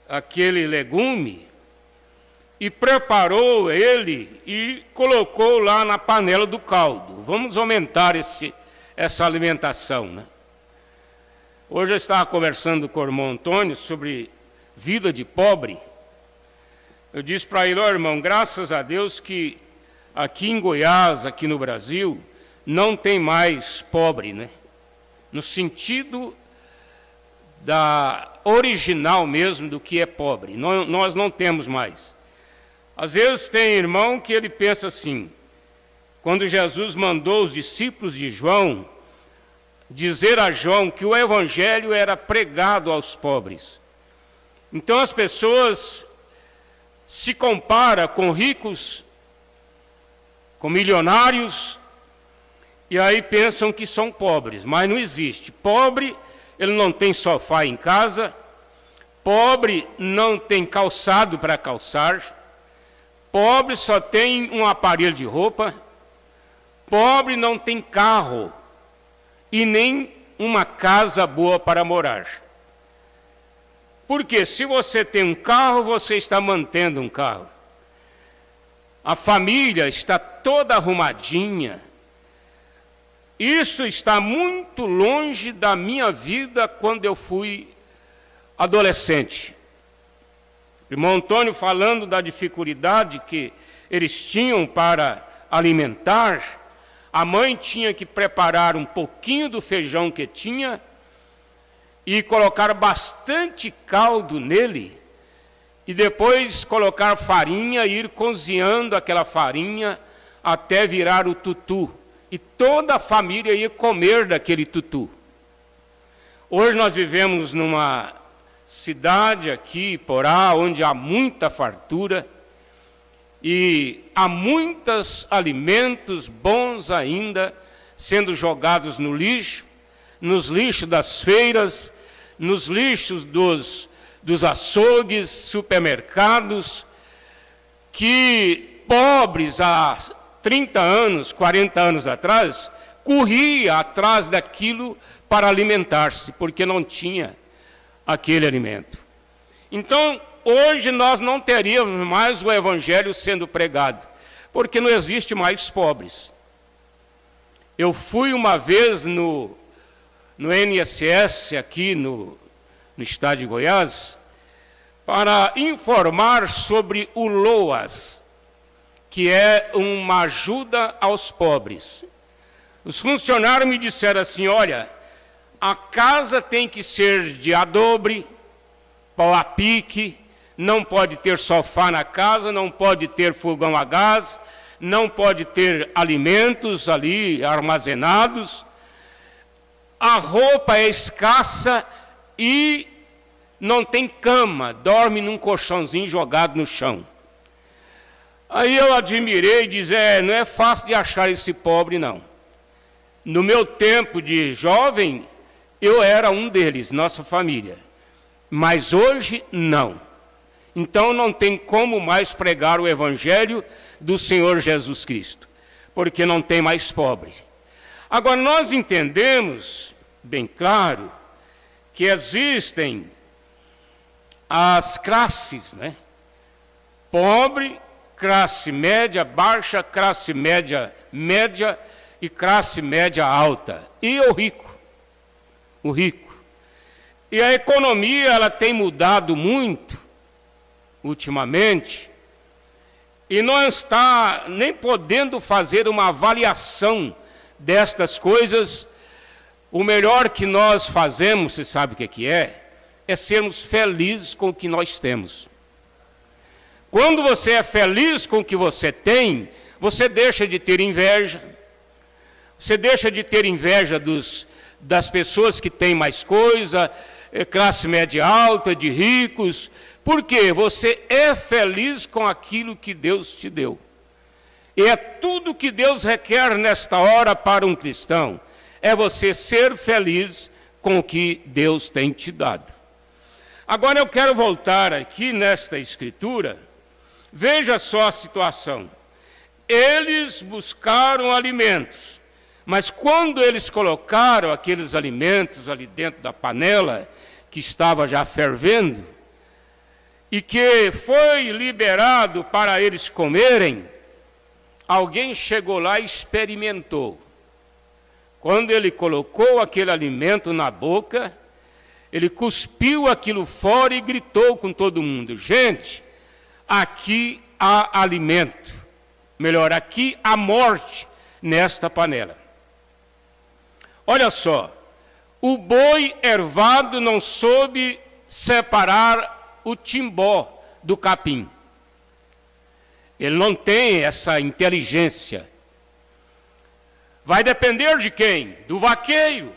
aquele legume e preparou ele e colocou lá na panela do caldo. Vamos aumentar essa alimentação, né? Hoje eu estava conversando com o irmão Antônio sobre vida de pobre. Eu disse para ele: ó, irmão, graças a Deus que aqui em Goiás, aqui no Brasil, não tem mais pobre, né? No sentido da original mesmo do que é pobre. Nós não temos mais. Às vezes tem irmão que ele pensa assim, quando Jesus mandou os discípulos de João dizer a João que o evangelho era pregado aos pobres. Então as pessoas se comparam com ricos, com milionários, e aí pensam que são pobres, mas não existe. Pobre, ele não tem sofá em casa, pobre não tem calçado para calçar, pobre só tem um aparelho de roupa, pobre não tem carro e nem uma casa boa para morar. Porque se você tem um carro, você está mantendo um carro. A família está toda arrumadinha. Isso está muito longe da minha vida quando eu fui adolescente. O irmão Antônio falando da dificuldade que eles tinham para alimentar, a mãe tinha que preparar um pouquinho do feijão que tinha e colocar bastante caldo nele e depois colocar farinha e ir cozinhando aquela farinha até virar o tutu. E toda a família ia comer daquele tutu. Hoje nós vivemos numa cidade aqui, Porá, onde há muita fartura e há muitos alimentos bons ainda sendo jogados no lixo, nos lixos das feiras, nos lixos dos açougues, supermercados, que pobres há 30 anos, 40 anos atrás, corria atrás daquilo para alimentar-se, porque não tinha aquele alimento. Então, hoje nós não teríamos mais o evangelho sendo pregado, porque não existe mais pobres. Eu fui uma vez no INSS, aqui no estado de Goiás, para informar sobre o LOAS, que é uma ajuda aos pobres. Os funcionários me disseram assim, olha, a casa tem que ser de adobe, pau a pique, não pode ter sofá na casa, não pode ter fogão a gás, não pode ter alimentos ali armazenados, a roupa é escassa e não tem cama, dorme num colchãozinho jogado no chão. Aí eu admirei e disse, não é fácil de achar esse pobre, não. No meu tempo de jovem, eu era um deles, nossa família. Mas hoje, não. Então não tem como mais pregar o evangelho do Senhor Jesus Cristo, porque não tem mais pobre. Agora, nós entendemos, bem claro, que existem as classes, né? Pobre, classe média baixa, classe média média e classe média alta. E o rico. O rico. E a economia, ela tem mudado muito, ultimamente, e não está nem podendo fazer uma avaliação destas coisas. O melhor que nós fazemos, você sabe o que é sermos felizes com o que nós temos. Quando você é feliz com o que você tem, você deixa de ter inveja, você deixa de ter inveja das pessoas que têm mais coisa, classe média alta, de ricos, porque você é feliz com aquilo que Deus te deu. E é tudo que Deus requer nesta hora para um cristão, é você ser feliz com o que Deus tem te dado. Agora eu quero voltar aqui nesta escritura, veja só a situação. Eles buscaram alimentos, mas quando eles colocaram aqueles alimentos ali dentro da panela, que estava já fervendo, e que foi liberado para eles comerem, alguém chegou lá e experimentou. Quando ele colocou aquele alimento na boca, ele cuspiu aquilo fora e gritou com todo mundo, gente, aqui há alimento, melhor, aqui há morte nesta panela. Olha só, o boi ervado não soube separar o timbó do capim. Ele não tem essa inteligência. Vai depender de quem? Do vaqueiro.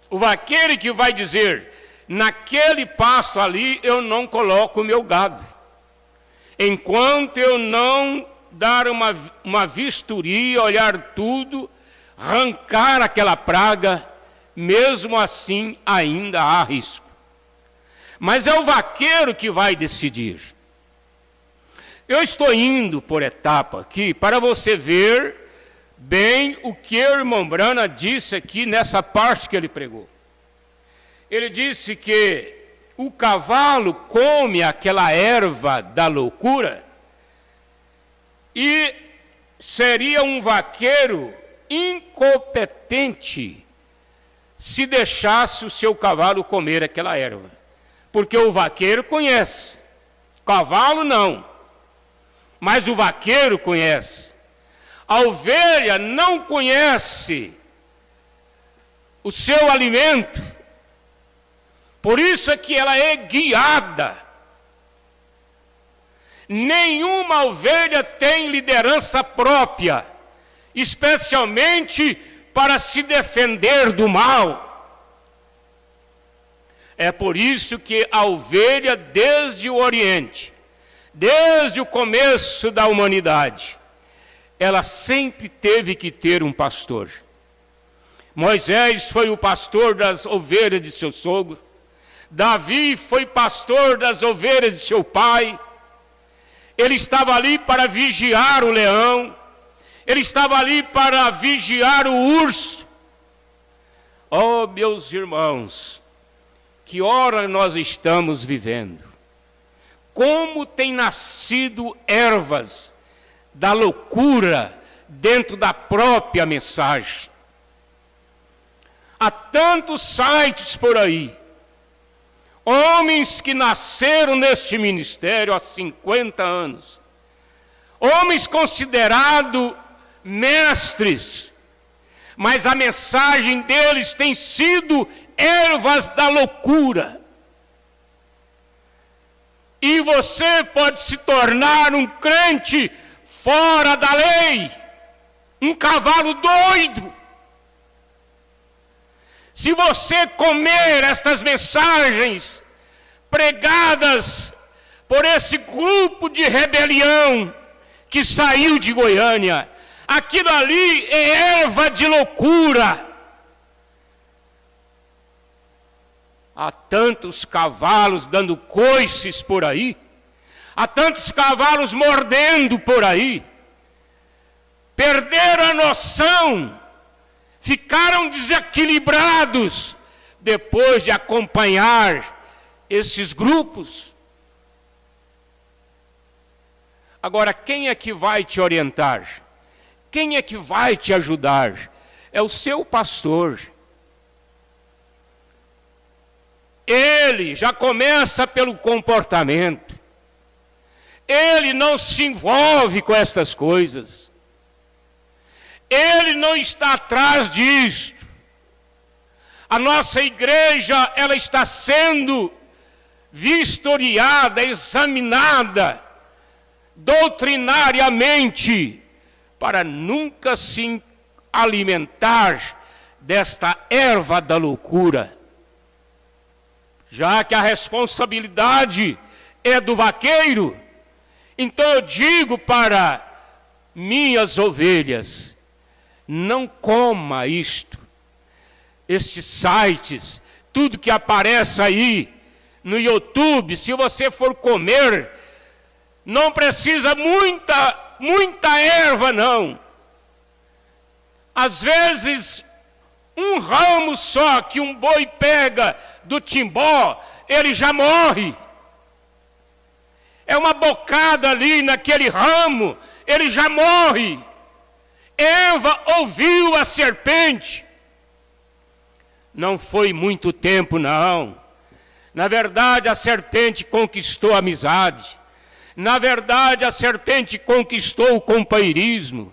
O vaqueiro que vai dizer, naquele pasto ali eu não coloco o meu gado. Enquanto eu não dar uma vistoria, olhar tudo, arrancar aquela praga, mesmo assim ainda há risco. Mas é o vaqueiro que vai decidir. Eu estou indo por etapa aqui para você ver bem o que o irmão Brana disse aqui nessa parte que ele pregou. Ele disse que o cavalo come aquela erva da loucura e seria um vaqueiro incompetente se deixasse o seu cavalo comer aquela erva. Porque o vaqueiro conhece, o cavalo não, mas o vaqueiro conhece. A ovelha não conhece o seu alimento, por isso é que ela é guiada Nenhuma ovelha tem liderança própria, especialmente para se defender do mal. É por isso que a ovelha, desde o Oriente, desde o começo da humanidade, ela sempre teve que ter um pastor. Moisés foi o pastor das ovelhas de seu sogro. Davi foi pastor das ovelhas de seu pai. Ele estava ali para vigiar o leão. Ele estava ali para vigiar o urso. Oh, meus irmãos, que hora nós estamos vivendo. Como tem nascido ervas da loucura dentro da própria mensagem. Há tantos sites por aí. Homens que nasceram neste ministério há 50 anos. Homens considerados mestres. Mas a mensagem deles tem sido ervas da loucura. E você pode se tornar um crente fora da lei, um cavalo doido. Se você comer estas mensagens pregadas por esse grupo de rebelião que saiu de Goiânia, aquilo ali é erva de loucura. Há tantos cavalos dando coices por aí, há tantos cavalos mordendo por aí, perderam a noção, ficaram desequilibrados depois de acompanhar esses grupos. Agora, quem é que vai te orientar? Quem é que vai te ajudar? É o seu pastor. Ele já começa pelo comportamento. Ele não se envolve com estas coisas. Ele não está atrás disto. A nossa igreja, ela está sendo vistoriada, examinada, doutrinariamente, para nunca se alimentar desta erva da loucura. Já que a responsabilidade é do vaqueiro, então eu digo para minhas ovelhas, não coma isto, estes sites, tudo que aparece aí no YouTube. Se você for comer, não precisa muita erva, não. Às vezes, um ramo só que um boi pega do timbó, ele já morre. É uma bocada ali naquele ramo, ele já morre. Eva ouviu a serpente. Não foi muito tempo, não. Na verdade, a serpente conquistou a amizade. Na verdade, a serpente conquistou o companheirismo.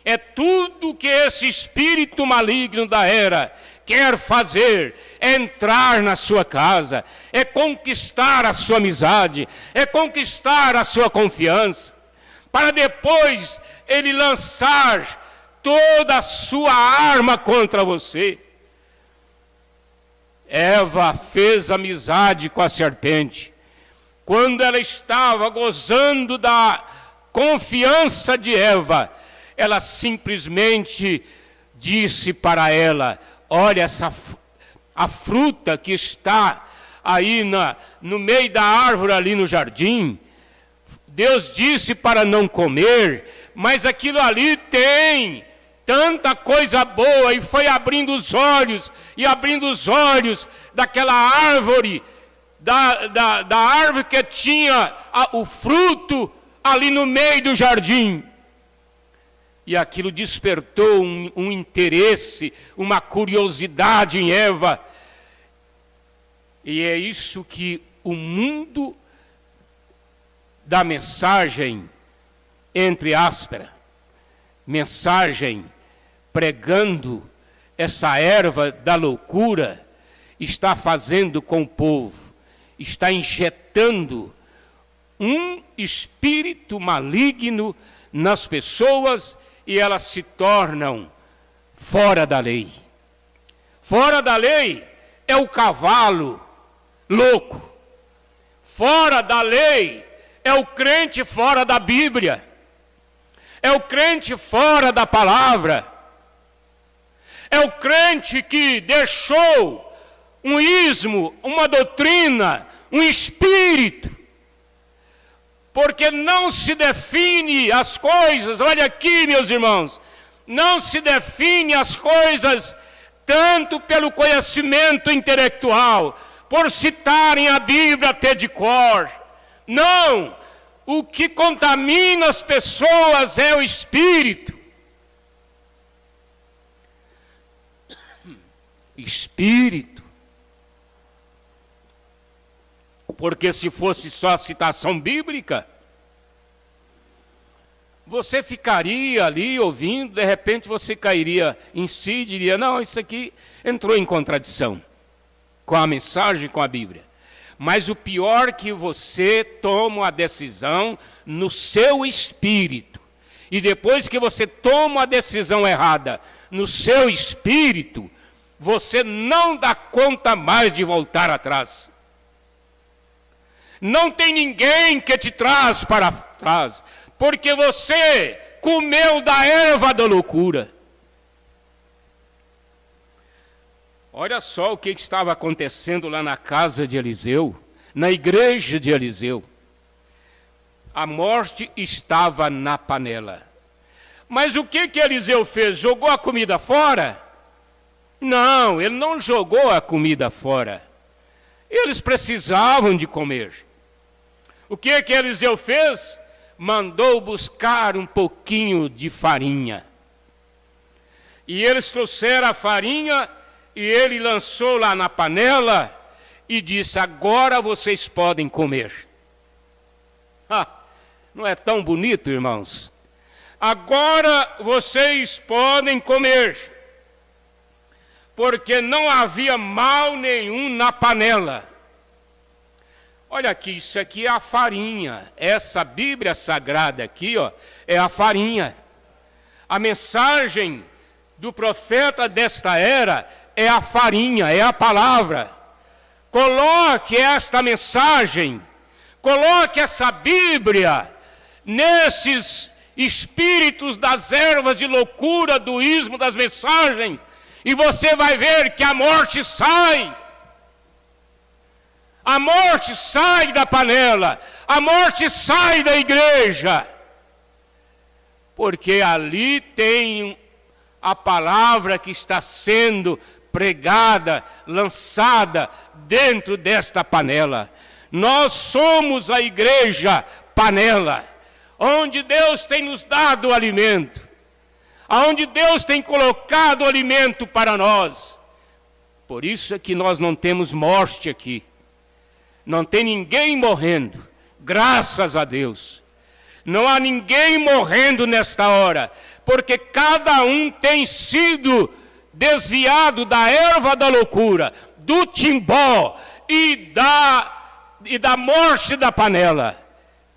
É tudo que esse espírito maligno da era quer fazer, é entrar na sua casa, é conquistar a sua amizade, é conquistar a sua confiança, para depois ele lançar toda a sua arma contra você. Eva fez amizade com a serpente. Quando ela estava gozando da confiança de Eva, ela simplesmente disse para ela: olha, a fruta que está aí no meio da árvore ali no jardim, Deus disse para não comer, mas aquilo ali tem tanta coisa boa. E foi abrindo os olhos, e abrindo os olhos daquela árvore, da árvore que tinha o fruto ali no meio do jardim. E aquilo despertou um interesse, uma curiosidade em Eva. E é isso que o mundo da mensagem, entre aspas, mensagem pregando essa erva da loucura, está fazendo com o povo. Está injetando um espírito maligno nas pessoas e elas se tornam fora da lei. Fora da lei é o cavalo louco. Fora da lei é o crente fora da Bíblia. É o crente fora da palavra. É o crente que deixou um ismo, uma doutrina, um espírito. Porque não se define as coisas, olha aqui, meus irmãos, não se define as coisas tanto pelo conhecimento intelectual, por citarem a Bíblia até de cor. Não, o que contamina as pessoas é o espírito. Espírito. Porque se fosse só citação bíblica, você ficaria ali ouvindo, de repente você cairia em si e diria, não, isso aqui entrou em contradição com a mensagem, com a Bíblia. Mas o pior é que você toma a decisão no seu espírito. E depois que você toma a decisão errada no seu espírito, você não dá conta mais de voltar atrás. Não tem ninguém que te traz para trás, porque você comeu da erva da loucura. Olha só o que estava acontecendo lá na casa de Eliseu, na igreja de Eliseu. A morte estava na panela. Mas o que Eliseu fez? Jogou a comida fora? Não, ele não jogou a comida fora. Eles precisavam de comer. O que Eliseu fez? Mandou buscar um pouquinho de farinha. E eles trouxeram a farinha e ele lançou lá na panela e disse, agora vocês podem comer. Não é tão bonito, irmãos? Agora vocês podem comer, porque não havia mal nenhum na panela. Olha aqui, isso aqui é a farinha. Essa Bíblia Sagrada aqui, ó, é a farinha. A mensagem do profeta desta era é a farinha, é a palavra. Coloque esta mensagem, coloque essa Bíblia nesses espíritos das ervas de loucura, do ismo, das mensagens, e você vai ver que a morte sai. A morte sai da panela, a morte sai da igreja, porque ali tem a palavra que está sendo pregada, lançada dentro desta panela. Nós somos a igreja panela, onde Deus tem nos dado o alimento, onde Deus tem colocado o alimento para nós. Por isso é que nós não temos morte aqui. Não tem ninguém morrendo, graças a Deus. Não há ninguém morrendo nesta hora, porque cada um tem sido desviado da erva da loucura, do timbó e da morte da panela.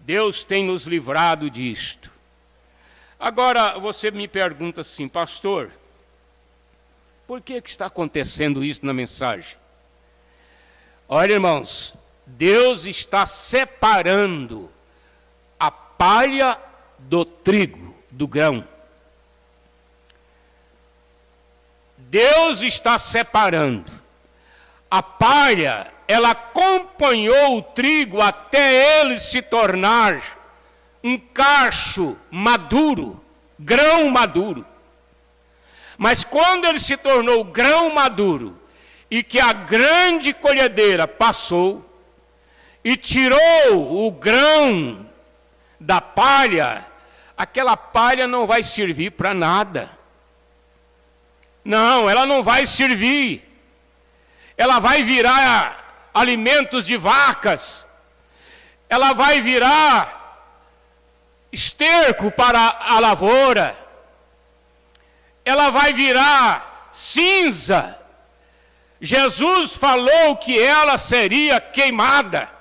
Deus tem nos livrado disto. Agora você me pergunta assim, pastor, por que está acontecendo isso na mensagem? Olha, irmãos, Deus está separando a palha do trigo, do grão. Deus está separando. A palha, ela acompanhou o trigo até ele se tornar um cacho maduro, grão maduro. Mas quando ele se tornou grão maduro, e que a grande colhedeira passou, e tirou o grão da palha, aquela palha não vai servir para nada. Não, ela não vai servir. Ela vai virar alimentos de vacas. Ela vai virar esterco para a lavoura. Ela vai virar cinza. Jesus falou que ela seria queimada.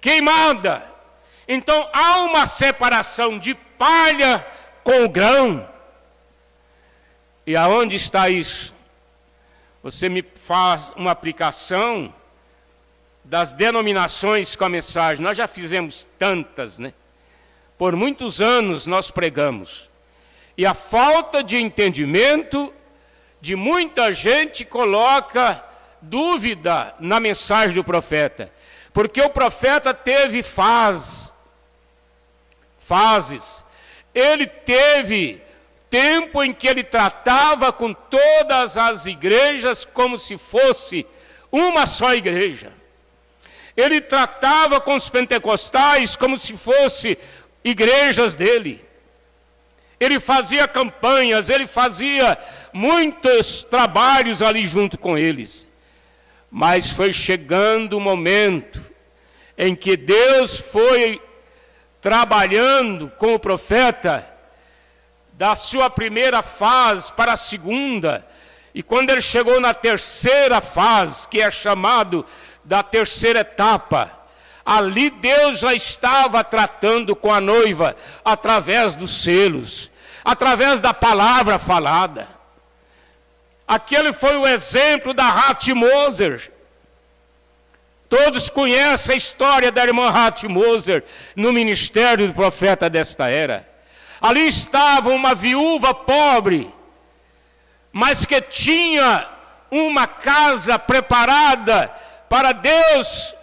queimada. Então há uma separação de palha com o grão. E aonde está isso? Você me faz uma aplicação das denominações com a mensagem. Nós já fizemos tantas, né? Por muitos anos nós pregamos. E a falta de entendimento de muita gente coloca dúvida na mensagem do profeta. Porque o profeta teve fases. Ele teve tempo em que ele tratava com todas as igrejas como se fosse uma só igreja. Ele tratava com os pentecostais como se fosse igrejas dele. Ele fazia campanhas, ele fazia muitos trabalhos ali junto com eles. Mas foi chegando o momento em que Deus foi trabalhando com o profeta da sua primeira fase para a segunda. E quando ele chegou na terceira fase, que é chamado da terceira etapa, ali Deus já estava tratando com a noiva através dos selos, através da palavra falada. Aquele foi o exemplo da Ruth Moser. Todos conhecem a história da irmã Ruth Moser no ministério do profeta desta era. Ali estava uma viúva pobre, mas que tinha uma casa preparada para Deus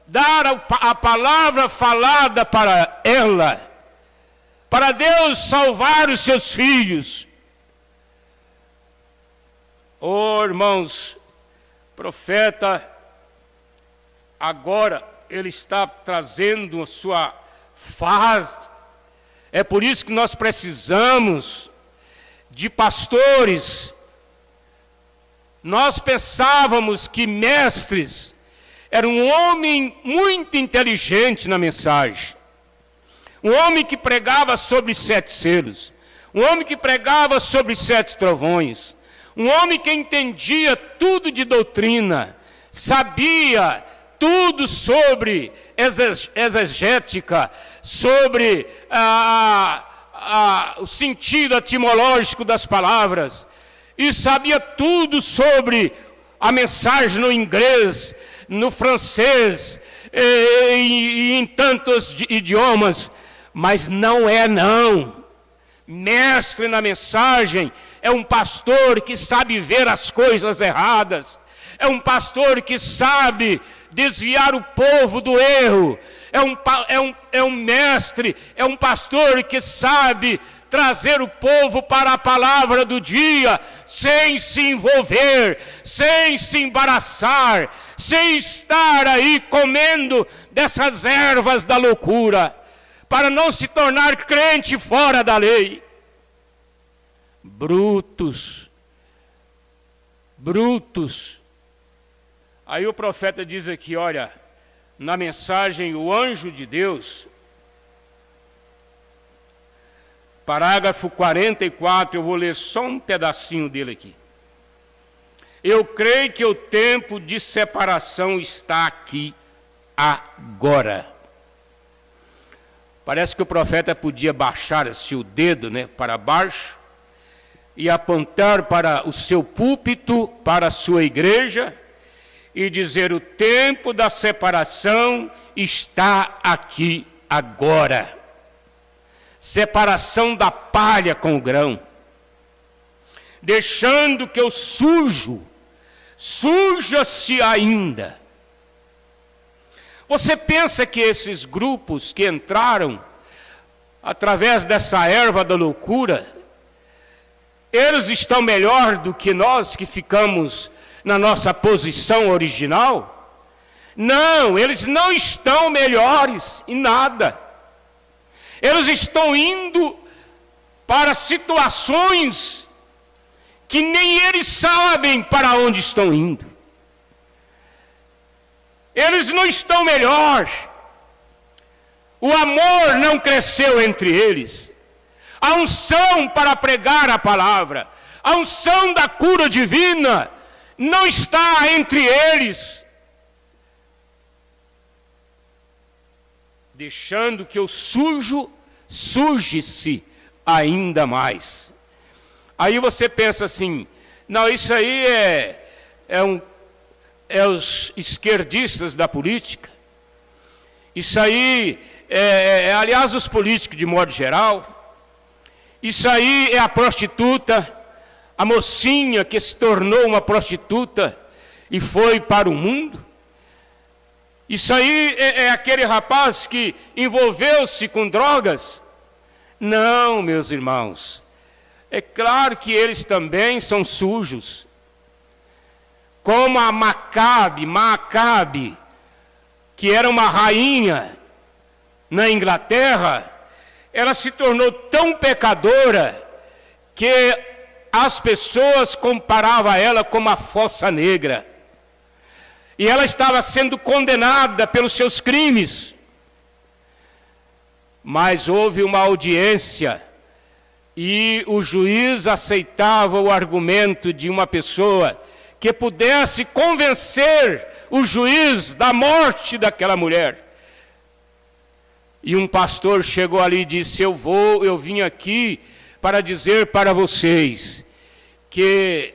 dar a palavra falada para ela, para Deus salvar os seus filhos. Oh, irmãos, profeta, agora ele está trazendo a sua fase. É por isso que nós precisamos de pastores. Nós pensávamos que mestres era um homem muito inteligente na mensagem. Um homem que pregava sobre 7 selos. Um homem que pregava sobre 7 trovões. Um homem que entendia tudo de doutrina. Sabia tudo sobre exegética, sobre o sentido etimológico das palavras. E sabia tudo sobre a mensagem no inglês, no francês e em tantos idiomas, mas não é não. Mestre na mensagem é um pastor que sabe ver as coisas erradas, é um pastor que sabe desviar o povo do erro, é um mestre, é um pastor que sabe trazer o povo para a palavra do dia, sem se envolver, sem se embaraçar, sem estar aí comendo dessas ervas da loucura, para não se tornar crente fora da lei. Brutos. Aí o profeta diz aqui, olha, na mensagem, o anjo de Deus, parágrafo 44, eu vou ler só um pedacinho dele aqui. Eu creio que o tempo de separação está aqui agora. Parece que o profeta podia baixar assim o dedo, né, para baixo e apontar para o seu púlpito, para a sua igreja e dizer: o tempo da separação está aqui agora. Separação da palha com o grão, deixando que o sujo suja-se ainda. Você pensa que esses grupos que entraram através dessa erva da loucura, eles estão melhor do que nós que ficamos na nossa posição original? Não, eles não estão melhores em nada. Eles estão indo para situações que nem eles sabem para onde estão indo. Eles não estão melhor. O amor não cresceu entre eles. A unção para pregar a palavra, a unção da cura divina não está entre eles. deixando que o sujo suje-se ainda mais. Aí você pensa assim, não, isso aí é os esquerdistas da política, isso aí aliás, os políticos de modo geral, isso aí é a prostituta, a mocinha que se tornou uma prostituta e foi para o mundo. Isso aí é aquele rapaz que envolveu-se com drogas. Não, meus irmãos, é claro que eles também são sujos. Como a Maacabe, que era uma rainha na Inglaterra, ela se tornou tão pecadora que as pessoas comparavam ela com uma fossa negra. E ela estava sendo condenada pelos seus crimes. Mas houve uma audiência e o juiz aceitava o argumento de uma pessoa que pudesse convencer o juiz da morte daquela mulher. E um pastor chegou ali e disse, eu vim aqui para dizer para vocês que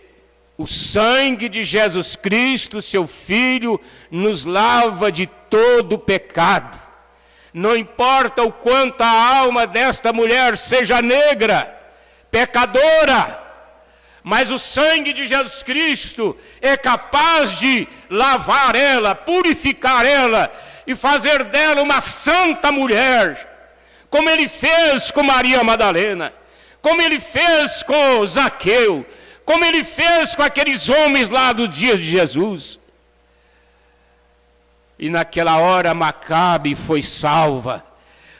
o sangue de Jesus Cristo, seu Filho, nos lava de todo pecado. Não importa o quanto a alma desta mulher seja negra, pecadora, mas o sangue de Jesus Cristo é capaz de lavar ela, purificar ela e fazer dela uma santa mulher, como ele fez com Maria Madalena, como ele fez com Zaqueu, como ele fez com aqueles homens lá do dia de Jesus. E naquela hora Maacabe foi salva,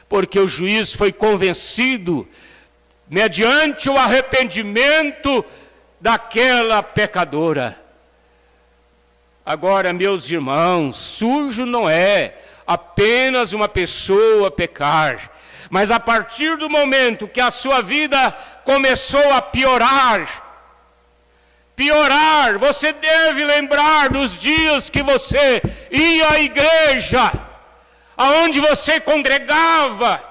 porque o juiz foi convencido, mediante o arrependimento daquela pecadora. Agora, meus irmãos, sujo não é apenas uma pessoa pecar, mas a partir do momento que a sua vida começou a piorar, você deve lembrar dos dias que você ia à igreja, aonde você congregava.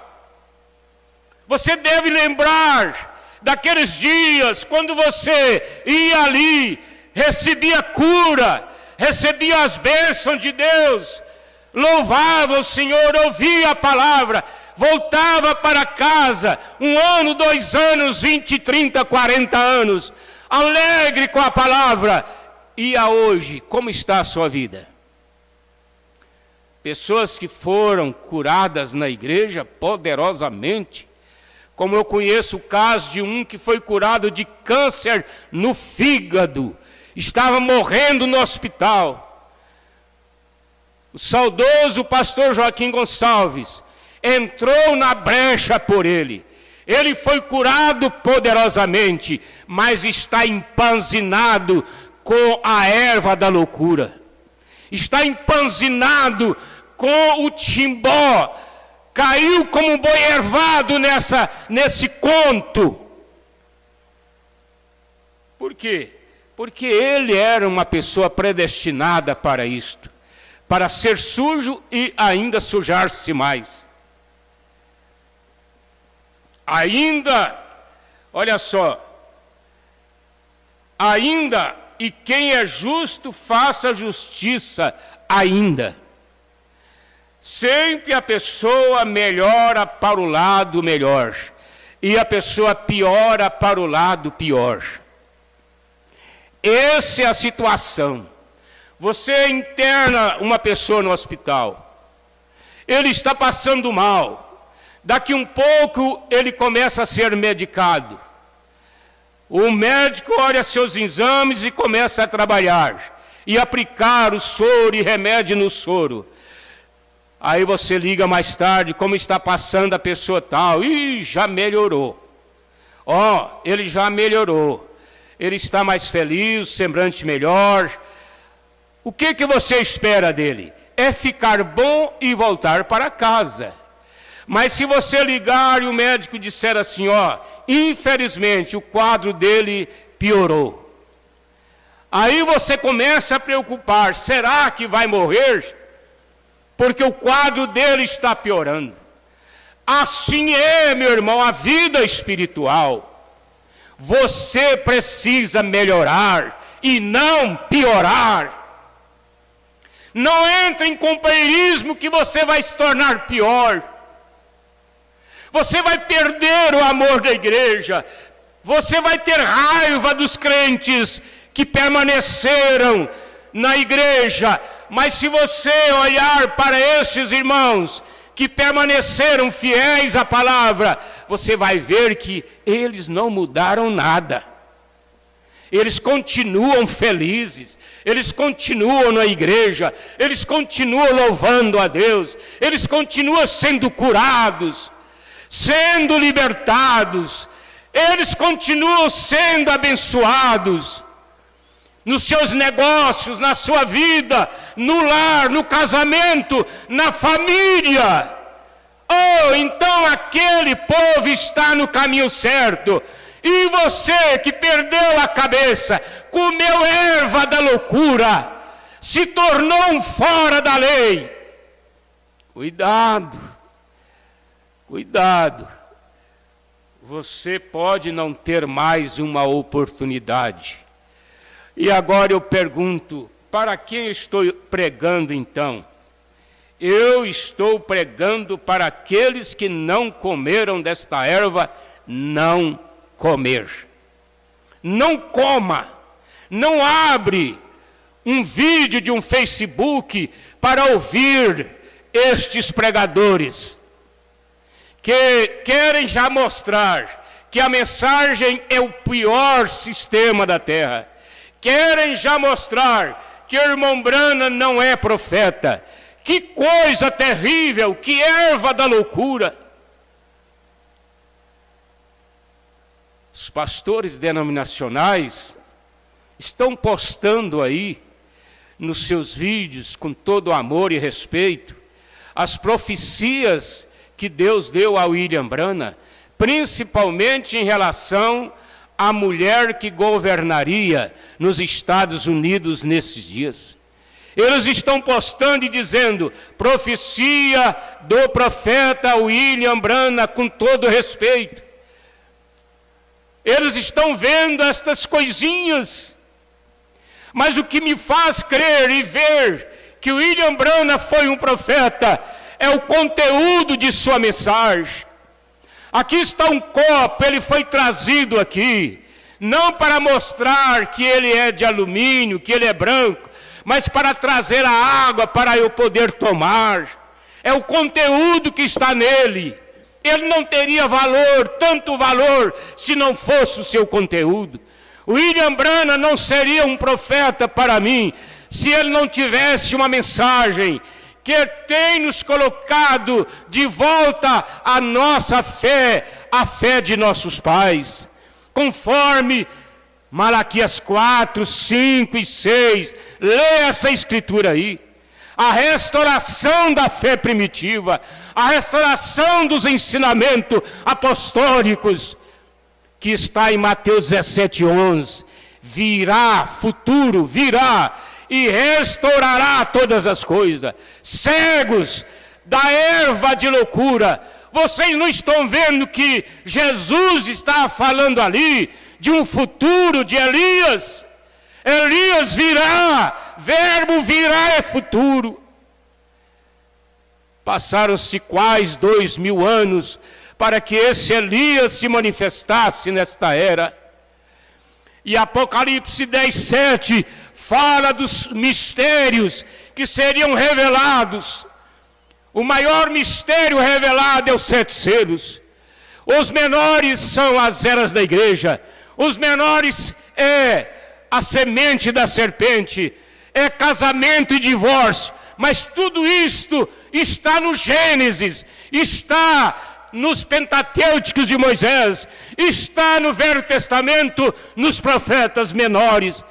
Você deve lembrar daqueles dias quando você ia ali, recebia cura, recebia as bênçãos de Deus, louvava o Senhor, ouvia a palavra, voltava para casa, 1 ano, 2 anos, 20, 30, 40 anos, alegre com a palavra. E a hoje, como está a sua vida? Pessoas que foram curadas na igreja poderosamente, como eu conheço o caso de um que foi curado de câncer no fígado, estava morrendo no hospital. O saudoso pastor Joaquim Gonçalves entrou na brecha por ele. Ele foi curado poderosamente, mas está empanzinado com a erva da loucura. Está empanzinado com o timbó. Caiu como um boi ervado nesse conto. Por quê? Porque ele era uma pessoa predestinada para isto, para ser sujo e ainda sujar-se mais. Ainda, olha só, ainda, e quem é justo faça justiça ainda. Sempre a pessoa melhora para o lado melhor, e a pessoa piora para o lado pior. Essa é a situação. Você interna uma pessoa no hospital, ele está passando mal, daqui um pouco ele começa a ser medicado. O médico olha seus exames e começa a trabalhar, e aplicar o soro e remédio no soro. Aí você liga mais tarde, como está passando a pessoa tal? Ih, já melhorou. Ele já melhorou. Ele está mais feliz, semblante melhor. O que você espera dele? É ficar bom e voltar para casa. Mas se você ligar e o médico disser assim, infelizmente o quadro dele piorou. Aí você começa a preocupar, será que vai morrer? porque o quadro dele está piorando. Assim é, meu irmão, a vida espiritual. Você precisa melhorar e não piorar. Não entre em companheirismo que você vai se tornar pior. Você vai perder o amor da igreja. Você vai ter raiva dos crentes que permaneceram na igreja. Mas se você olhar para esses irmãos que permaneceram fiéis à palavra, você vai ver que eles não mudaram nada. Eles continuam felizes, eles continuam na igreja, eles continuam louvando a Deus, eles continuam sendo curados, sendo libertados, eles continuam sendo abençoados nos seus negócios, na sua vida, no lar, no casamento, na família. Oh, então aquele povo está no caminho certo. E você que perdeu a cabeça, comeu erva da loucura, se tornou um fora da lei. Cuidado, cuidado. Você pode não ter mais uma oportunidade. E agora eu pergunto, para quem estou pregando então? Eu estou pregando para aqueles que não comeram desta erva, não comer. Não coma, não abre um vídeo de um Facebook para ouvir estes pregadores que querem já mostrar que a mensagem é o pior sistema da terra. Querem já mostrar que o irmão Branham não é profeta. Que coisa terrível, que erva da loucura. Os pastores denominacionais estão postando aí, nos seus vídeos, com todo amor e respeito, as profecias que Deus deu a William Branham, principalmente em relação à mulher que governaria nos Estados Unidos nesses dias. Eles estão postando e dizendo, profecia do profeta William Branham, com todo respeito. Eles estão vendo estas coisinhas, mas o que me faz crer e ver que William Branham foi um profeta é o conteúdo de sua mensagem. Aqui está um copo, ele foi trazido aqui, não para mostrar que ele é de alumínio, que ele é branco, mas para trazer a água para eu poder tomar. É o conteúdo que está nele. Ele não teria valor, tanto valor, se não fosse o seu conteúdo. William Branham não seria um profeta para mim, se ele não tivesse uma mensagem que tem nos colocado de volta à nossa fé, a fé de nossos pais. Conforme Malaquias 4, 5 e 6, lê essa escritura aí. A restauração da fé primitiva, a restauração dos ensinamentos apostólicos, que está em Mateus 17, 11. Virá, futuro, virá, e restaurará todas as coisas. Cegos da erva de loucura. Vocês não estão vendo que Jesus está falando ali de um futuro de Elias? Elias virá, verbo virá é futuro. Passaram-se quase 2000 anos para que esse Elias se manifestasse nesta era. E Apocalipse 10, 7 fala dos mistérios que seriam revelados. O maior mistério revelado é os 7 selos. Os menores são as eras da igreja. Os menores é a semente da serpente, é casamento e divórcio. Mas tudo isto está no Gênesis, está nos Pentatêuticos de Moisés, está no Velho Testamento, nos profetas menores.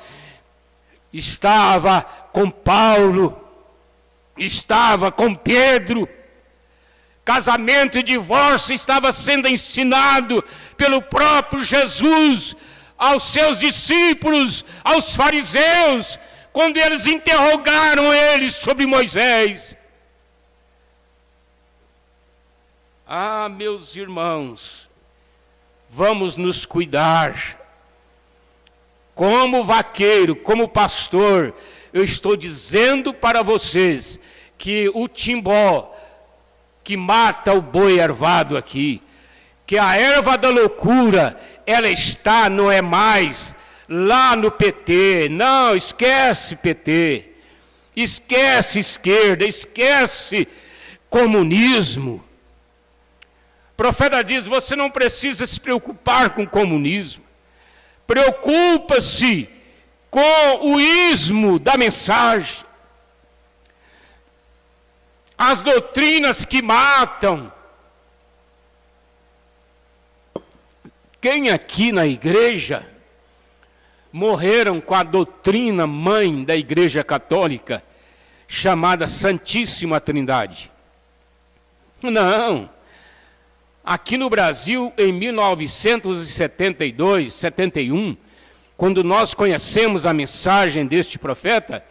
Estava com Paulo, estava com Pedro. Casamento e divórcio estava sendo ensinado pelo próprio Jesus aos seus discípulos, aos fariseus, quando eles interrogaram eles sobre Moisés. Ah, meus irmãos, vamos nos cuidar. Como vaqueiro, como pastor, eu estou dizendo para vocês que o timbó que mata o boi ervado aqui, que a erva da loucura, ela está, não é mais lá no PT. Não, esquece PT, esquece esquerda, esquece comunismo. O profeta diz, você não precisa se preocupar com o comunismo. Preocupa-se com o ismo da mensagem. As doutrinas que matam. Quem aqui na igreja morreram com a doutrina mãe da Igreja Católica, chamada Santíssima Trindade? Não. Aqui no Brasil, em 1972, 71, quando nós conhecemos a mensagem deste profeta,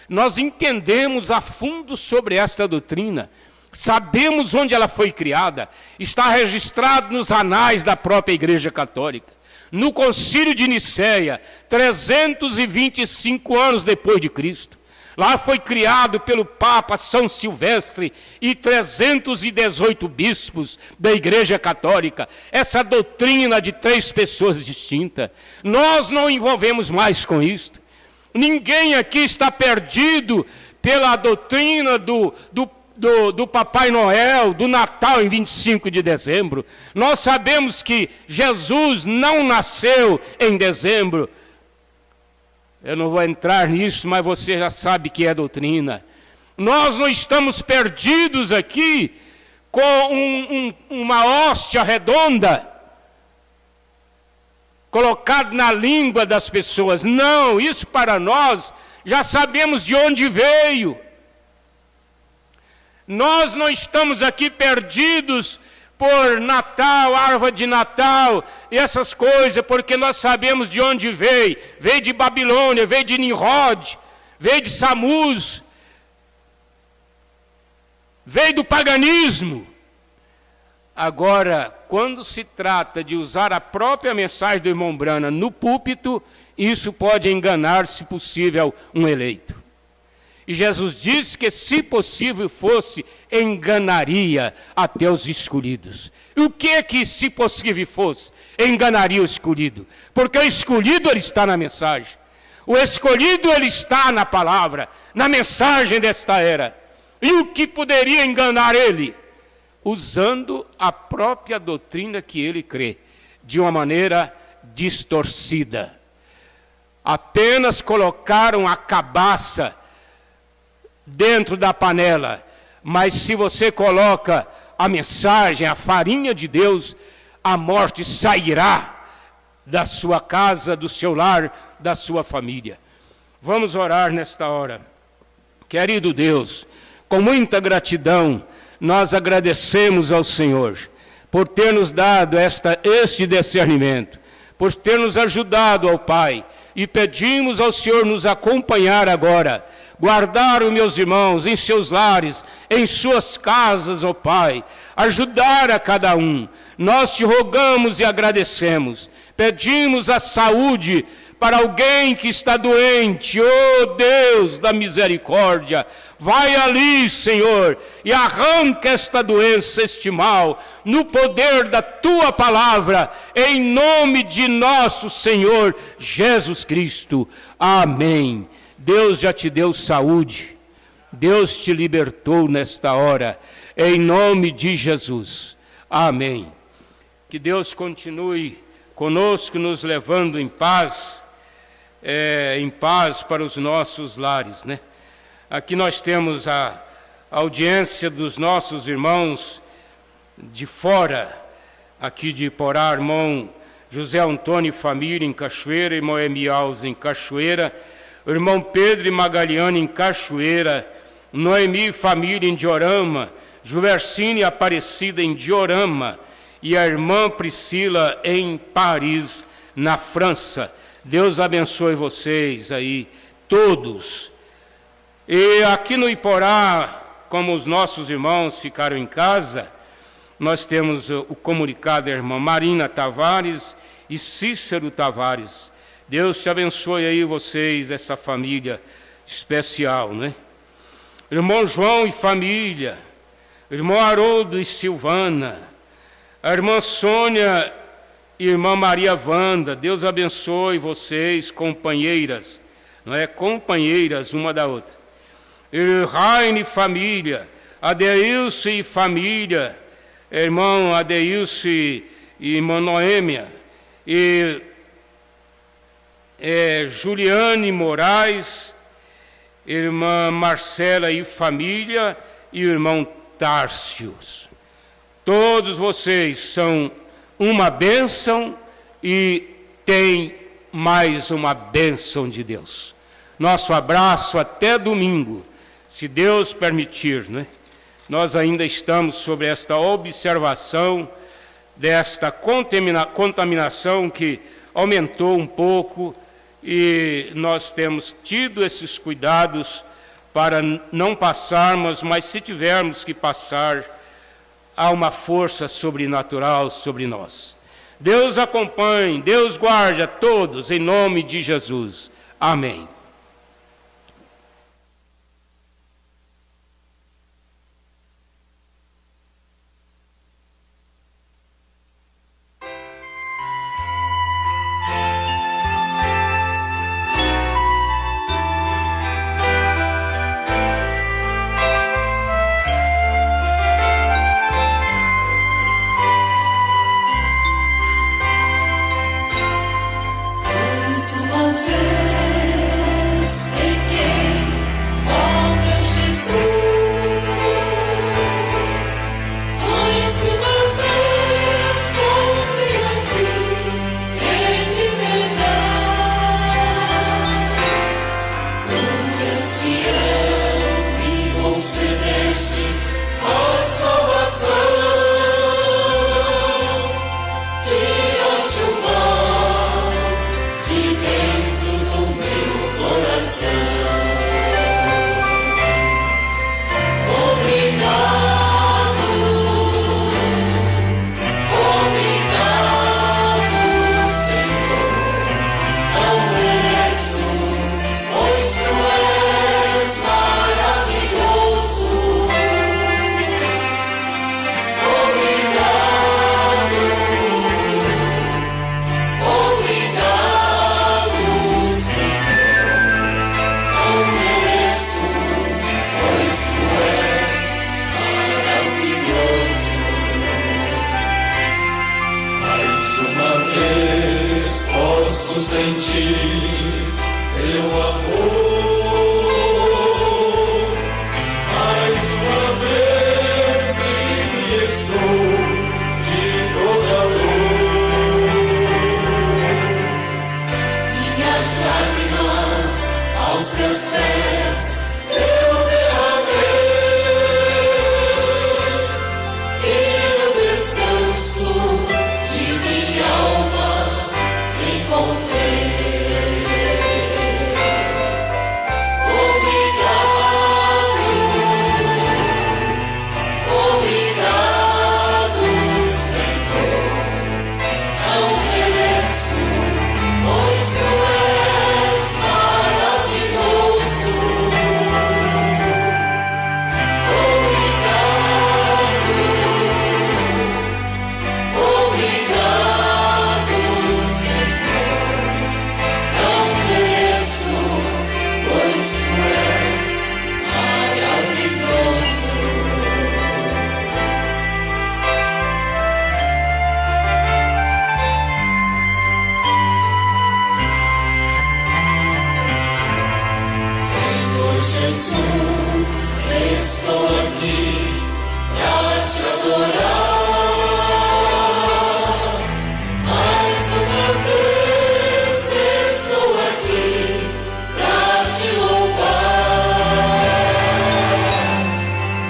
nós entendemos a fundo sobre esta doutrina, sabemos onde ela foi criada, está registrado nos anais da própria Igreja Católica. No Concílio de Nicéia, 325 anos depois de Cristo, lá foi criado pelo Papa São Silvestre e 318 bispos da Igreja Católica, essa doutrina de 3 pessoas distintas. Nós não envolvemos mais com isto. Ninguém aqui está perdido pela doutrina do Papai Noel, do Natal em 25 de dezembro. Nós sabemos que Jesus não nasceu em dezembro. Eu não vou entrar nisso, mas você já sabe que é doutrina. Nós não estamos perdidos aqui com uma hóstia redonda colocada na língua das pessoas. Não, isso para nós já sabemos de onde veio. Nós não estamos aqui perdidos por Natal, árvore de Natal e essas coisas, porque nós sabemos de onde veio. Veio de Babilônia, veio de Nimrod, veio de Samuz, veio do paganismo. Agora, quando se trata de usar a própria mensagem do irmão Brana no púlpito, isso pode enganar, se possível, um eleito. E Jesus disse que, se possível fosse, enganaria até os escolhidos. E o que é que, se possível fosse, enganaria o escolhido? Porque o escolhido, ele está na mensagem. O escolhido, ele está na palavra, na mensagem desta era. E o que poderia enganar ele? Usando a própria doutrina que ele crê, de uma maneira distorcida. Apenas colocaram a cabaça dentro da panela, mas se você coloca a mensagem, a farinha de Deus, a morte sairá da sua casa, do seu lar, da sua família. Vamos orar nesta hora. Querido Deus, com muita gratidão, nós agradecemos ao Senhor por ter nos dado este discernimento, por ter nos ajudado, ó Pai, e pedimos ao Senhor nos acompanhar agora, guardar os meus irmãos em seus lares, em suas casas, ó Pai, ajudar a cada um. Nós te rogamos e agradecemos, pedimos a saúde para alguém que está doente, ó Deus da misericórdia, vai ali, Senhor, e arranca esta doença, este mal, no poder da Tua palavra, em nome de nosso Senhor Jesus Cristo. Amém. Deus já te deu saúde, Deus te libertou nesta hora, em nome de Jesus. Amém. Que Deus continue conosco, nos levando em paz para os nossos lares, né? Aqui nós temos a audiência dos nossos irmãos de fora, aqui de Iporá, irmão José Antônio e família em Cachoeira, irmão Emialves em Cachoeira, irmão Pedro e Magaliane em Cachoeira, Noemi e família em Diorama, Juversine e Aparecida em Diorama, e a irmã Priscila em Paris, na França. Deus abençoe vocês aí, todos. E aqui no Iporá, como os nossos irmãos ficaram em casa, Nós temos o comunicado da irmã Marina Tavares e Cícero Tavares. Deus te abençoe aí vocês, essa família especial, né? Irmão João e família, irmão Haroldo e Silvana, a irmã Sônia e irmã Maria Wanda, Deus abençoe vocês, companheiras, não é? Companheiras uma da outra. Raine e família, Adeilce e família, irmão Adeilce e irmã Noêmia, e Juliane Moraes, irmã Marcela e família, e o irmão Tárcios. Todos vocês são uma bênção e têm mais uma bênção de Deus. Nosso abraço até domingo, se Deus permitir, né? Nós ainda estamos sobre esta observação desta contaminação que aumentou um pouco, e nós temos tido esses cuidados para não passarmos, mas se tivermos que passar, há uma força sobrenatural sobre nós. Deus acompanhe, Deus guarde a todos, em nome de Jesus. Amém. Estou aqui pra te adorar. Mais uma vez estou aqui pra te louvar.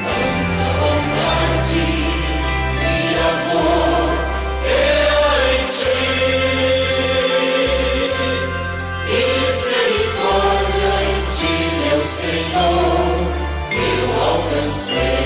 Tanta bondade e amor há em ti, misericórdia em ti, meu Senhor, eu alcancei.